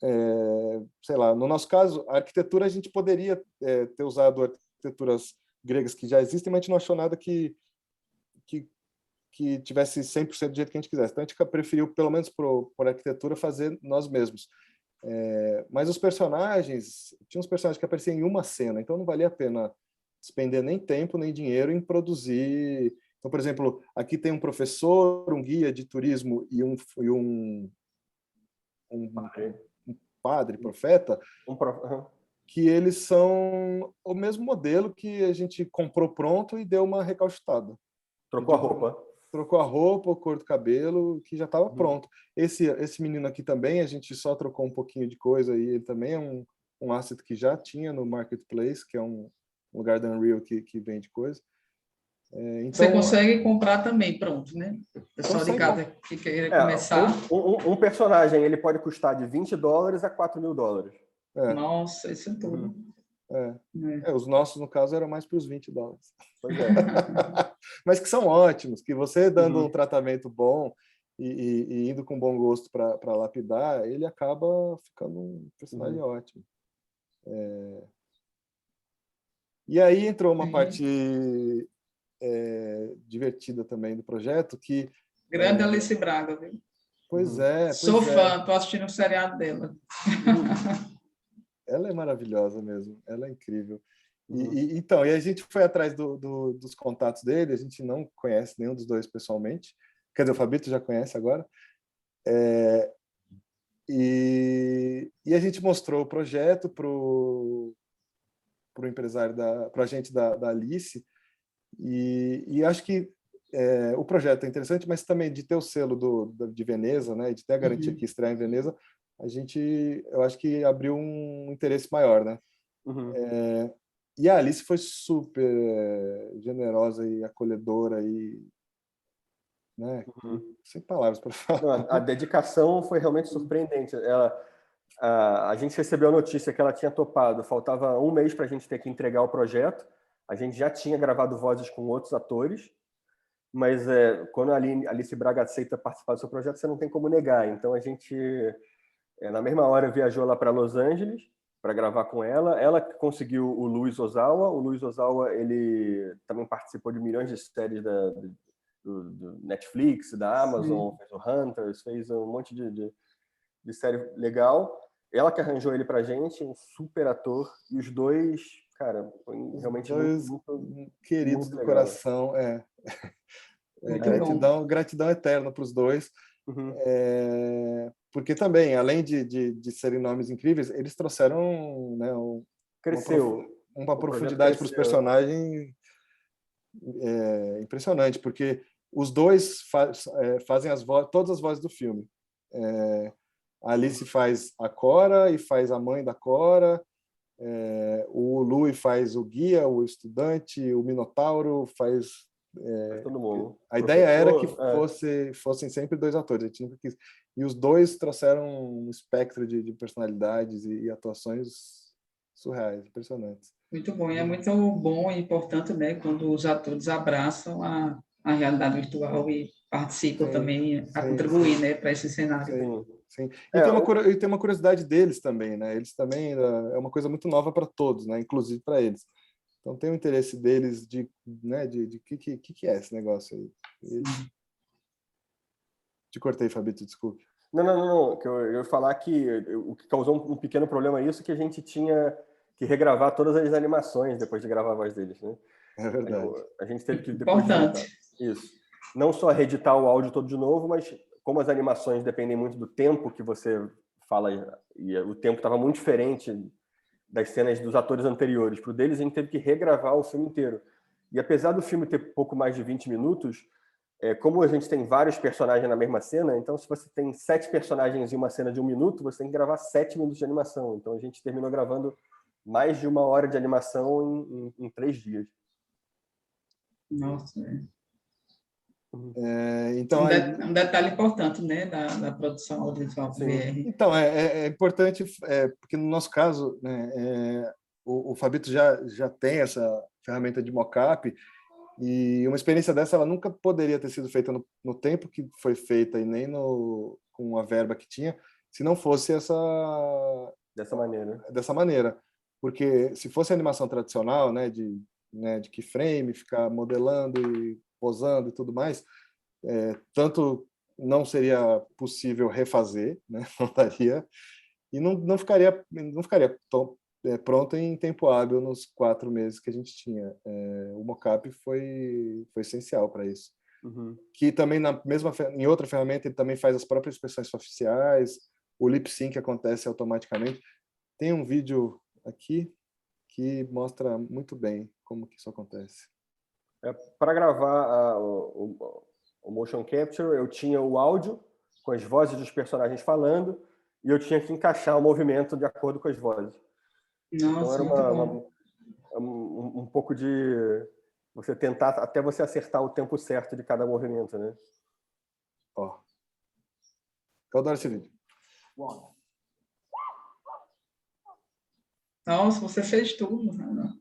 sei lá, no nosso caso, a arquitetura a gente poderia ter usado arquiteturas gregas que já existem, mas a gente não achou nada que tivesse 100% do jeito que a gente quisesse. Então, a gente preferiu, pelo menos por arquitetura, fazer nós mesmos. Mas os personagens, tinha uns personagens que apareciam em uma cena, então não valia a pena despender nem tempo, nem dinheiro em produzir. Então, por exemplo, aqui tem um professor, um guia de turismo e um padre, profeta, que eles são o mesmo modelo que a gente comprou pronto e deu uma recauchutada. Trocou a roupa. Trocou a roupa, a cor do cabelo, que já estava pronto. Esse menino aqui também, a gente só trocou um pouquinho de coisa e ele também é um asset que já tinha no Marketplace, que é um lugar da Unreal que vende coisa. Então, você consegue comprar também, pronto, né? O pessoal de casa que queira começar. Um personagem ele pode custar de $20 a $4.000. Nossa, isso é tudo. Os nossos, no caso, eram mais para os $20. Pois é. Mas que são ótimos, que você dando um tratamento bom e indo com bom gosto para lapidar, ele acaba ficando um personagem ótimo. E aí entrou uma parte divertida também do projeto, que... Grande Alice Braga, viu? Pois é. Sou fã, estou assistindo o seriado dela. Ela é maravilhosa mesmo, ela é incrível. Então, e a gente foi atrás dos contatos dele, a gente não conhece nenhum dos dois pessoalmente, quer dizer, o Fabito já conhece agora, e a gente mostrou o projeto para o empresário, para a gente da Alice, e acho que o projeto é interessante, mas também de ter o selo de Veneza, né, de ter a garantia que estreia em Veneza, eu acho que abriu um interesse maior, né? E a Alice foi super generosa e acolhedora e, né, sem palavras para falar. Não, a dedicação foi realmente surpreendente. A gente recebeu a notícia que ela tinha topado. Faltava um mês para a gente ter que entregar o projeto. A gente já tinha gravado vozes com outros atores, mas quando a Alice Braga aceita participar do seu projeto, você não tem como negar. Então a gente, na mesma hora, viajou lá para Los Angeles para gravar com ela. Ela conseguiu o Luiz Ozawa. O Luiz Ozawa, ele também participou de milhões de séries do Netflix, da Amazon, fez o Hunters, fez um monte de série legal. Ela que arranjou ele pra gente, um super ator. E os dois, cara, foi realmente muito queridos muito do legal. Coração. Gratidão eterna para os dois. Porque também, além de serem nomes incríveis, eles trouxeram, né, uma profundidade para os personagens impressionante, porque os dois fazem todas as vozes do filme. A Alice faz a Cora e faz a mãe da Cora, o Louis faz o guia, o estudante, o Minotauro faz... todo mundo. A ideia era que fossem sempre dois atores. E os dois trouxeram um espectro de personalidades e atuações surreais, impressionantes. Muito bom. E é muito bom e importante, né, quando os atores abraçam a realidade virtual e participam também a contribuir, né, para esse cenário. Sim. E tem uma curiosidade deles também, né? Eles também é uma coisa muito nova para todos, né? Inclusive para eles. Então tem o interesse deles de que é esse negócio aí. Te cortei, Fabito, desculpe. Não. Que eu ia falar que o que causou um pequeno problema isso é que a gente tinha que regravar todas as animações depois de gravar a voz deles, né? É verdade. A gente teve que depois isso. Não só reeditar o áudio todo de novo, mas como as animações dependem muito do tempo que você fala, e o tempo estava muito diferente das cenas dos atores anteriores para o deles, a gente teve que regravar o filme inteiro. E apesar do filme ter pouco mais de 20 minutos, como a gente tem vários personagens na mesma cena, então se você tem 7 personagens em uma cena de 1 minuto, você tem que gravar 7 minutos de animação. Então a gente terminou gravando mais de 1 hora de animação em 3 dias. Nossa, então, um detalhe importante, né, da produção audiovisual VR. Então, é importante, porque no nosso caso, né, o Fabito já tem essa ferramenta de mockup, e uma experiência dessa ela nunca poderia ter sido feita no tempo que foi feita e nem com a verba que tinha, se não fosse dessa maneira. Porque se fosse animação tradicional, né, de keyframe, ficar modelando e posando e tudo mais, tanto não seria possível refazer, né, não daria, e não ficaria pronto em tempo hábil nos 4 meses que a gente tinha. O mockup foi essencial para isso. Que também em outra ferramenta ele também faz as próprias expressões faciais, o lip sync acontece automaticamente. Tem um vídeo aqui que mostra muito bem como que isso acontece. Para gravar o motion capture, eu tinha o áudio com as vozes dos personagens falando e eu tinha que encaixar o movimento de acordo com as vozes. Nossa, então era um pouco de você tentar até você acertar o tempo certo de cada movimento, né? Eu adoro esse vídeo. Nossa, você fez tudo, né?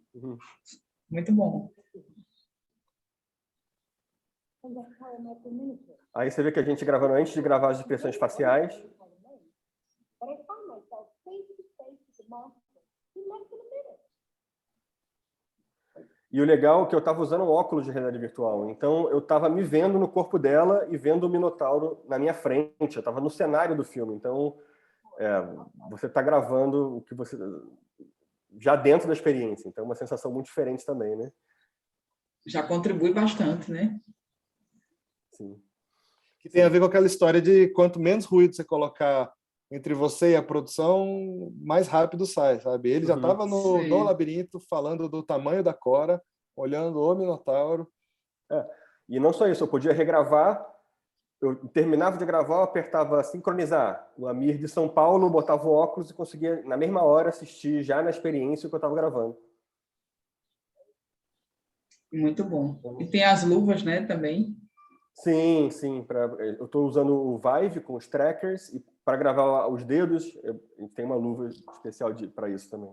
Muito bom. Aí você vê que a gente gravando antes de gravar as expressões faciais. E o legal é que eu estava usando um óculos de realidade virtual. Então, eu estava me vendo no corpo dela e vendo o Minotauro na minha frente. Eu estava no cenário do filme. Então, você está gravando o que você... já dentro da experiência. Então, é uma sensação muito diferente também, né? Já contribui bastante, né? Sim. Que tem a ver com aquela história de quanto menos ruído você colocar entre você e a produção, mais rápido sai, sabe? Ele já estava no labirinto, falando do tamanho da Cora, olhando o Minotauro. E não só isso, eu podia regravar, eu terminava de gravar, eu apertava sincronizar o Amir de São Paulo, botava o óculos e conseguia, na mesma hora, assistir já na experiência o que eu estava gravando. Muito bom. E tem as luvas, né, também. Sim, sim. Eu estou usando o Vive com os trackers e para gravar os dedos, tem uma luva especial para isso também.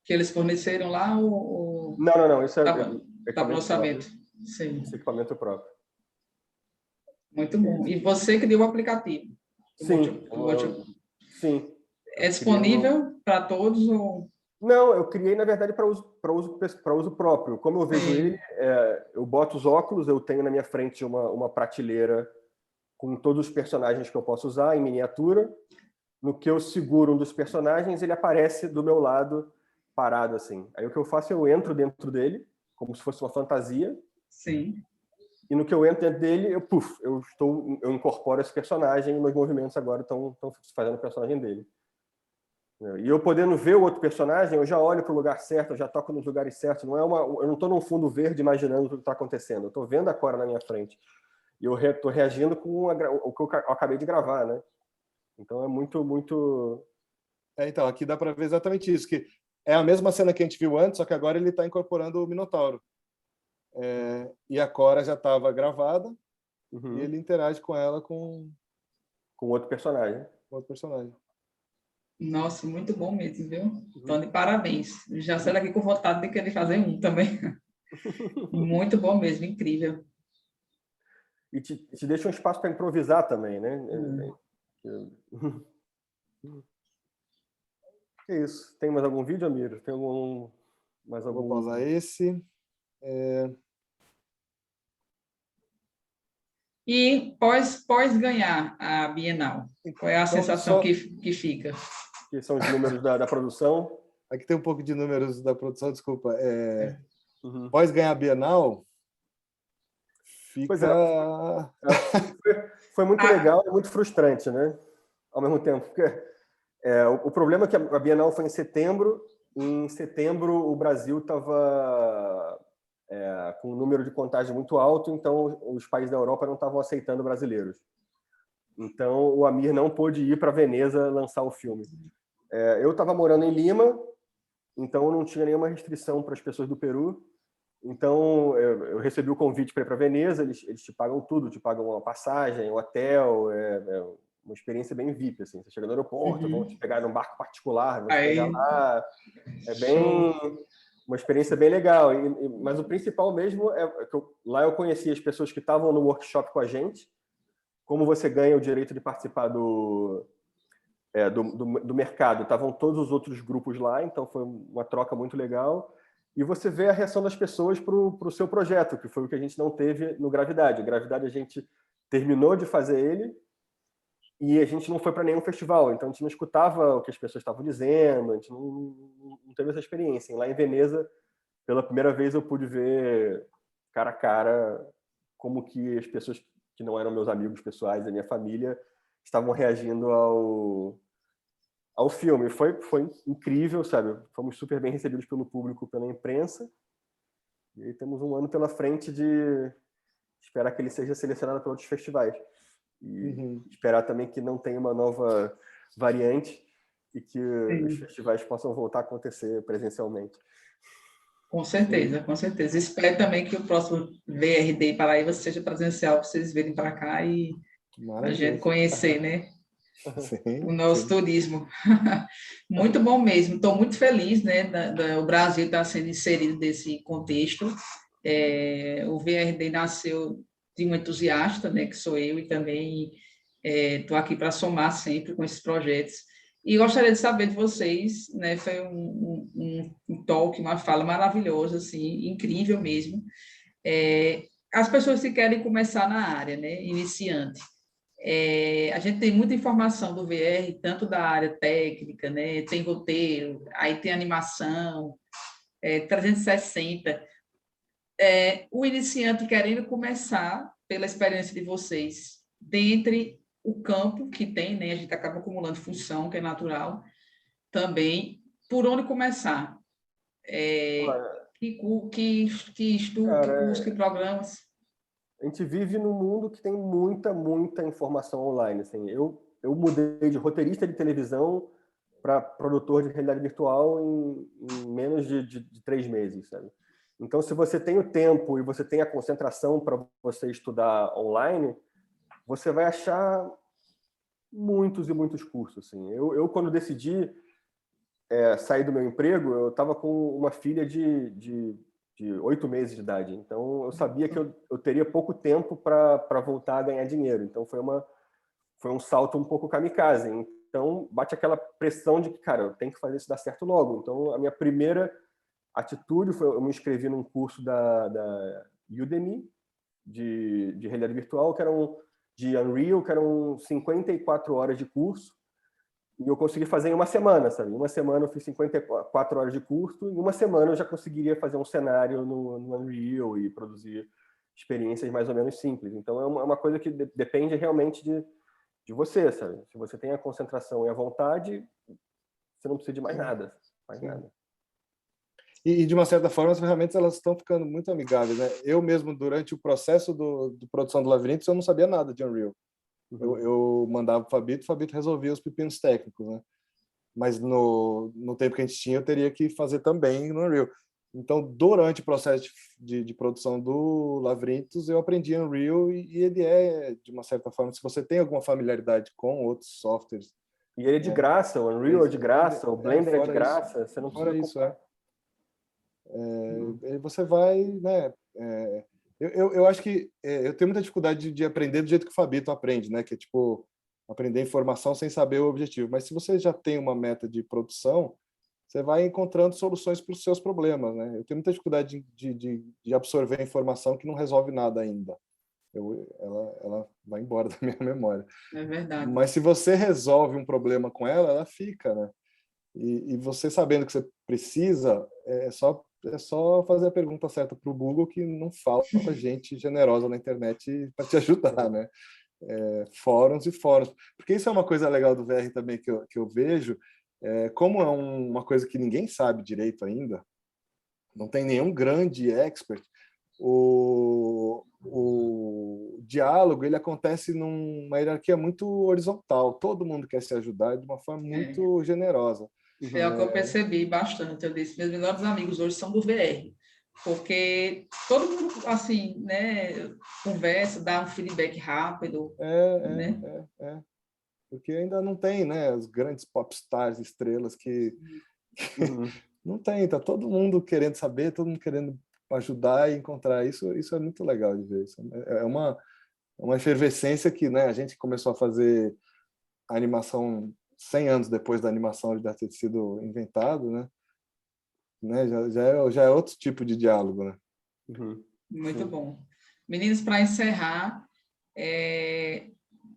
Que eles forneceram lá Não. Isso é no orçamento. Sim. Esse equipamento próprio. Muito bom. E você criou o aplicativo? Sim. Sim. É disponível para todos? Ou... Não, eu criei, na verdade, para uso próprio. Como eu vejo ele, eu boto os óculos, eu tenho na minha frente uma prateleira com todos os personagens que eu posso usar em miniatura. No que eu seguro um dos personagens, ele aparece do meu lado, parado assim. Aí o que eu faço, eu entro dentro dele, como se fosse uma fantasia. Sim. E no que eu entro dentro dele, eu incorporo esse personagem e meus movimentos agora estão fazendo o personagem dele. E eu podendo ver o outro personagem, eu já olho para o lugar certo, eu já toco nos lugares certos. Eu não estou num fundo verde imaginando o que está acontecendo. Eu estou vendo a Cora na minha frente. E eu estou reagindo com o que eu acabei de gravar, né? Então é muito, muito... Então, aqui dá para ver exatamente isso, que é a mesma cena que a gente viu antes, só que agora ele está incorporando o Minotauro. E a Cora já estava gravada, e ele interage com ela com outro personagem. Nossa, muito bom mesmo, viu? Então, de parabéns. Já saio daqui com vontade de querer fazer um também. Muito bom mesmo, incrível. E te deixa um espaço para improvisar também, né? Que isso? Tem mais algum vídeo, Amir? Tem mais algum? Vou pausar esse. E pós ganhar a Bienal, qual é a sensação que fica? Que são os números da produção. Aqui tem um pouco de números da produção, desculpa. Pós ganhar a Bienal, fica... Foi muito legal e muito frustrante, né? Ao mesmo tempo. Porque, o problema é que a Bienal foi em setembro. Em setembro, o Brasil estava com um número de contágio muito alto, então os países da Europa não estavam aceitando brasileiros. Então, o Amir não pôde ir para Veneza lançar o filme. Eu estava morando em Lima, então não tinha nenhuma restrição para as pessoas do Peru. Então, eu recebi o convite para ir para Veneza, eles te pagam tudo, te pagam uma passagem, um hotel, uma experiência bem VIP. Assim. Você chega no aeroporto, vão te pegar num barco particular, vão te pegar lá. É bem... uma experiência bem legal. Mas o principal mesmo é que lá eu conheci as pessoas que estavam no workshop com a gente, como você ganha o direito de participar do mercado. Estavam todos os outros grupos lá, então foi uma troca muito legal. E você vê a reação das pessoas para o seu projeto, que foi o que a gente não teve no Gravidade. O Gravidade a gente terminou de fazer ele e a gente não foi para nenhum festival, então a gente não escutava o que as pessoas estavam dizendo, a gente não teve essa experiência. Lá em Veneza, pela primeira vez eu pude ver cara a cara como que as pessoas que não eram meus amigos pessoais, da minha família, estavam reagindo ao filme. Foi incrível, sabe? Fomos super bem recebidos pelo público, pela imprensa. E aí temos um ano pela frente de esperar que ele seja selecionado para outros festivais. E esperar também que não tenha uma nova variante e que os festivais possam voltar a acontecer presencialmente. Com certeza, com certeza. Espero também que o próximo VRD Paraíba seja presencial, para vocês virem para cá e a gente conhecer, né? O nosso turismo. Muito bom mesmo. Estou muito feliz, né? O Brasil está sendo inserido nesse contexto. O VRD nasceu de um entusiasta, né? Que sou eu, e também estou aqui para somar sempre com esses projetos. E gostaria de saber de vocês, né? Foi um talk, uma fala maravilhosa, assim, incrível mesmo. As pessoas que querem começar na área, né? Iniciante. A gente tem muita informação do VR, tanto da área técnica, né? Tem roteiro, aí tem animação, 360. O iniciante querendo começar, pela experiência de vocês, dentre o campo que tem, né? A gente acaba acumulando função, que é natural, também, por onde começar? Que estudo, que curso, que Cara, programas? a gente vive num mundo que tem muita informação online. Assim. Eu mudei de roteirista de televisão para produtor de realidade virtual em menos de 3 meses, sabe? Então, se você tem o tempo e você tem a concentração para você estudar online, você vai achar muitos e muitos cursos. Assim. Quando decidi sair do meu emprego, eu estava com uma filha de 8 meses de idade. Então, eu sabia que eu teria pouco tempo para voltar a ganhar dinheiro. Então, foi um salto um pouco kamikaze. Então, bate aquela pressão de que, cara, eu tenho que fazer isso dar certo logo. Então, a minha primeira atitude foi, eu me inscrevi num curso da Udemy, de realidade virtual, de Unreal, que eram 54 horas de curso. E eu consegui fazer em uma semana, sabe? Em uma semana eu fiz 54 horas de curso, e em uma semana eu já conseguiria fazer um cenário no Unreal e produzir experiências mais ou menos simples. Então é uma coisa que depende realmente de você, sabe? Se você tem a concentração e a vontade, você não precisa de mais nada. Mais nada. E, de uma certa forma, as ferramentas elas estão ficando muito amigáveis, né? Eu mesmo, durante o processo de produção do Labirintos, eu não sabia nada de Unreal. Uhum. Eu mandava o Fabito resolvia os pepinos técnicos, né? Mas no tempo que a gente tinha, eu teria que fazer também no Unreal. Então, durante o processo de produção do Labirintos, eu aprendi Unreal e ele de uma certa forma, se você tem alguma familiaridade com outros softwares... E ele é de graça, o Unreal é de graça, o Blender é de graça, você não precisa comprar. Você vai, né? Eu acho que eu tenho muita dificuldade de aprender do jeito que o Fabito aprende, né? Que é tipo aprender informação sem saber o objetivo. Mas se você já tem uma meta de produção, você vai encontrando soluções para os seus problemas, né? Eu tenho muita dificuldade de absorver informação que não resolve nada ainda. Ela vai embora da minha memória. É verdade. Mas se você resolve um problema com ela, ela fica, né? E você sabendo que você precisa, é só fazer a pergunta certa para o Google, que não falta gente generosa na internet para te ajudar, né? Fóruns e fóruns. Porque isso é uma coisa legal do VR também que eu vejo, como é uma coisa que ninguém sabe direito ainda, não tem nenhum grande expert, o diálogo ele acontece numa hierarquia muito horizontal, todo mundo quer se ajudar de uma forma muito generosa. É o que eu percebi bastante. Eu disse, meus melhores amigos hoje são do VR, porque todo mundo, assim, né, conversa, dá um feedback rápido. Né? Porque ainda não tem, né, os grandes popstars, estrelas que... não tem, tá todo mundo querendo saber, todo mundo querendo ajudar e encontrar. Isso é muito legal de ver. É uma efervescência que, né, a gente começou a fazer a animação 100 anos depois da animação já ter sido inventado, né? Já é outro tipo de diálogo, né? Muito bom. Meninos, para encerrar,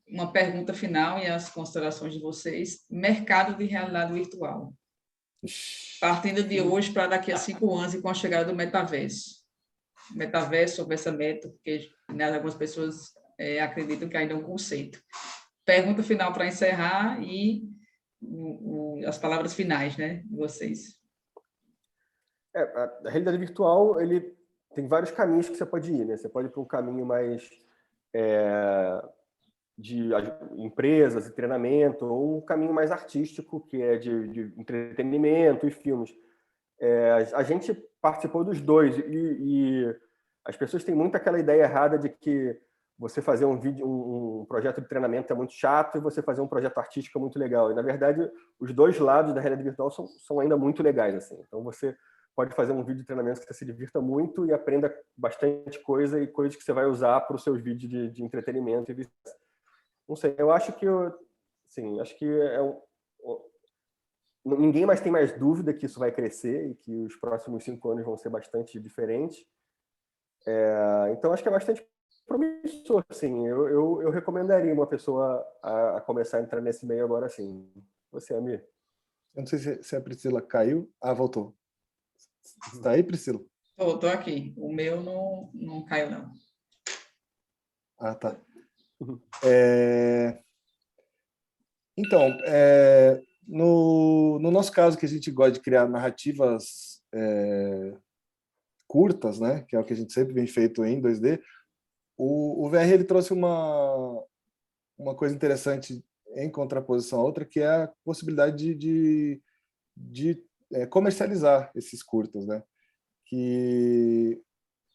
uma pergunta final e as considerações de vocês. Mercado de realidade virtual. Partindo de hoje para daqui a 5 anos e com a chegada do metaverso. Metaverso ou versamento, porque, né, algumas pessoas acreditam que ainda é um conceito. Pergunta final para encerrar e as palavras finais, né, de vocês. A realidade virtual, ele tem vários caminhos que você pode ir, né? Você pode ir para um caminho mais de empresas e treinamento, ou um caminho mais artístico, que é de entretenimento e filmes. A gente participou dos dois e as pessoas têm muito aquela ideia errada de que você fazer um projeto de treinamento é muito chato e você fazer um projeto artístico é muito legal. E, na verdade, os dois lados da realidade virtual são ainda muito legais. Assim. Então, você pode fazer um vídeo de treinamento que você se divirta muito e aprenda bastante coisa e coisas que você vai usar para os seus vídeos de entretenimento. Não sei, eu acho que ninguém mais tem mais dúvida que isso vai crescer e que os próximos 5 anos vão ser bastante diferentes. Então, acho que é bastante promissor, assim. Eu recomendaria uma pessoa a começar a entrar nesse meio agora, assim. Você, Amir? Eu não sei se a Priscila caiu. Ah, voltou. Está aí, Priscila? Tô aqui. O meu não caiu, não. Ah, tá. Então, no nosso caso, que a gente gosta de criar narrativas curtas, né, que é o que a gente sempre vem feito em 2D, o VR ele trouxe uma coisa interessante em contraposição a outra, que é a possibilidade de comercializar esses curtas, né? Que,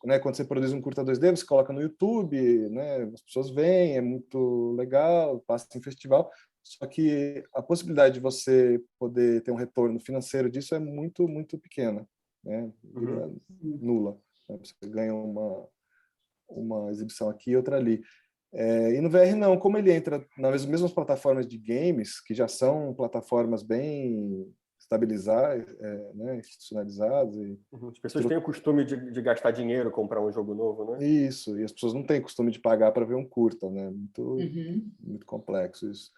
né, quando você produz um curta 2D, você coloca no YouTube, né, as pessoas veem, é muito legal, passa em festival, só que a possibilidade de você poder ter um retorno financeiro disso é muito, muito pequena, né? Nula. Né? Você ganha uma exibição aqui e outra ali. E no VR não, como ele entra nas mesmas plataformas de games, que já são plataformas bem estabilizadas, né, institucionalizadas. As pessoas têm o costume de gastar dinheiro, comprar um jogo novo, né? Isso, e as pessoas não têm costume de pagar para ver um curta, né? Muito complexo isso.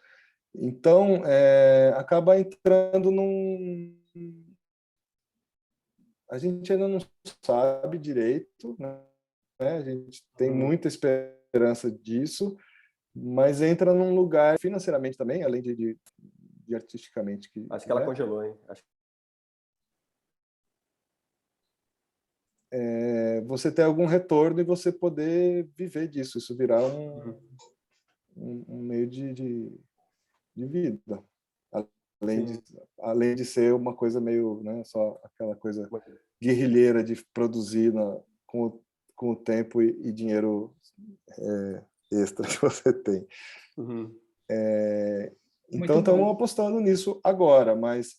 Então, acaba entrando a gente ainda não sabe direito, né? A gente tem muita esperança disso, mas entra num lugar financeiramente também, além de artisticamente. Acho que ela congelou, hein? Você ter algum retorno e você poder viver disso, isso virar um meio de vida. Além de ser uma coisa meio, né, só aquela coisa guerrilheira de produzir com o tempo e dinheiro extra que você tem. Então, estamos apostando nisso agora, mas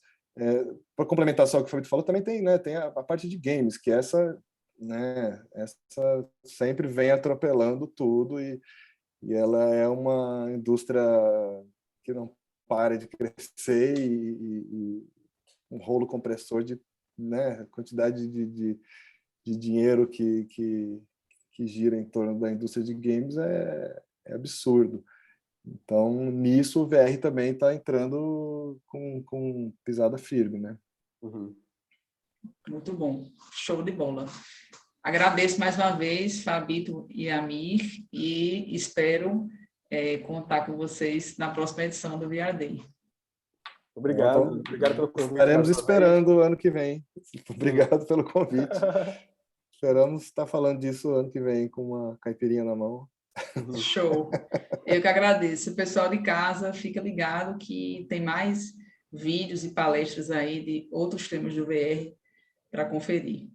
para complementar só o que o Fabio falou, também tem, né, tem a parte de games, que essa sempre vem atropelando tudo e ela é uma indústria que não para de crescer e um rolo compressor de, né, quantidade de dinheiro que gira em torno da indústria de games é absurdo. Então, nisso o VR também está entrando com pisada firme, né? Muito bom. Show de bola. Agradeço mais uma vez, Fabito e Amir, e espero contar com vocês na próxima edição do VR Day. Obrigado. Então, obrigado pelo convite. Estaremos esperando o ano que vem. Obrigado pelo convite. Esperamos estar falando disso ano que vem com uma caipirinha na mão. Show. Eu que agradeço. O pessoal de casa, fica ligado que tem mais vídeos e palestras aí de outros temas do VR para conferir.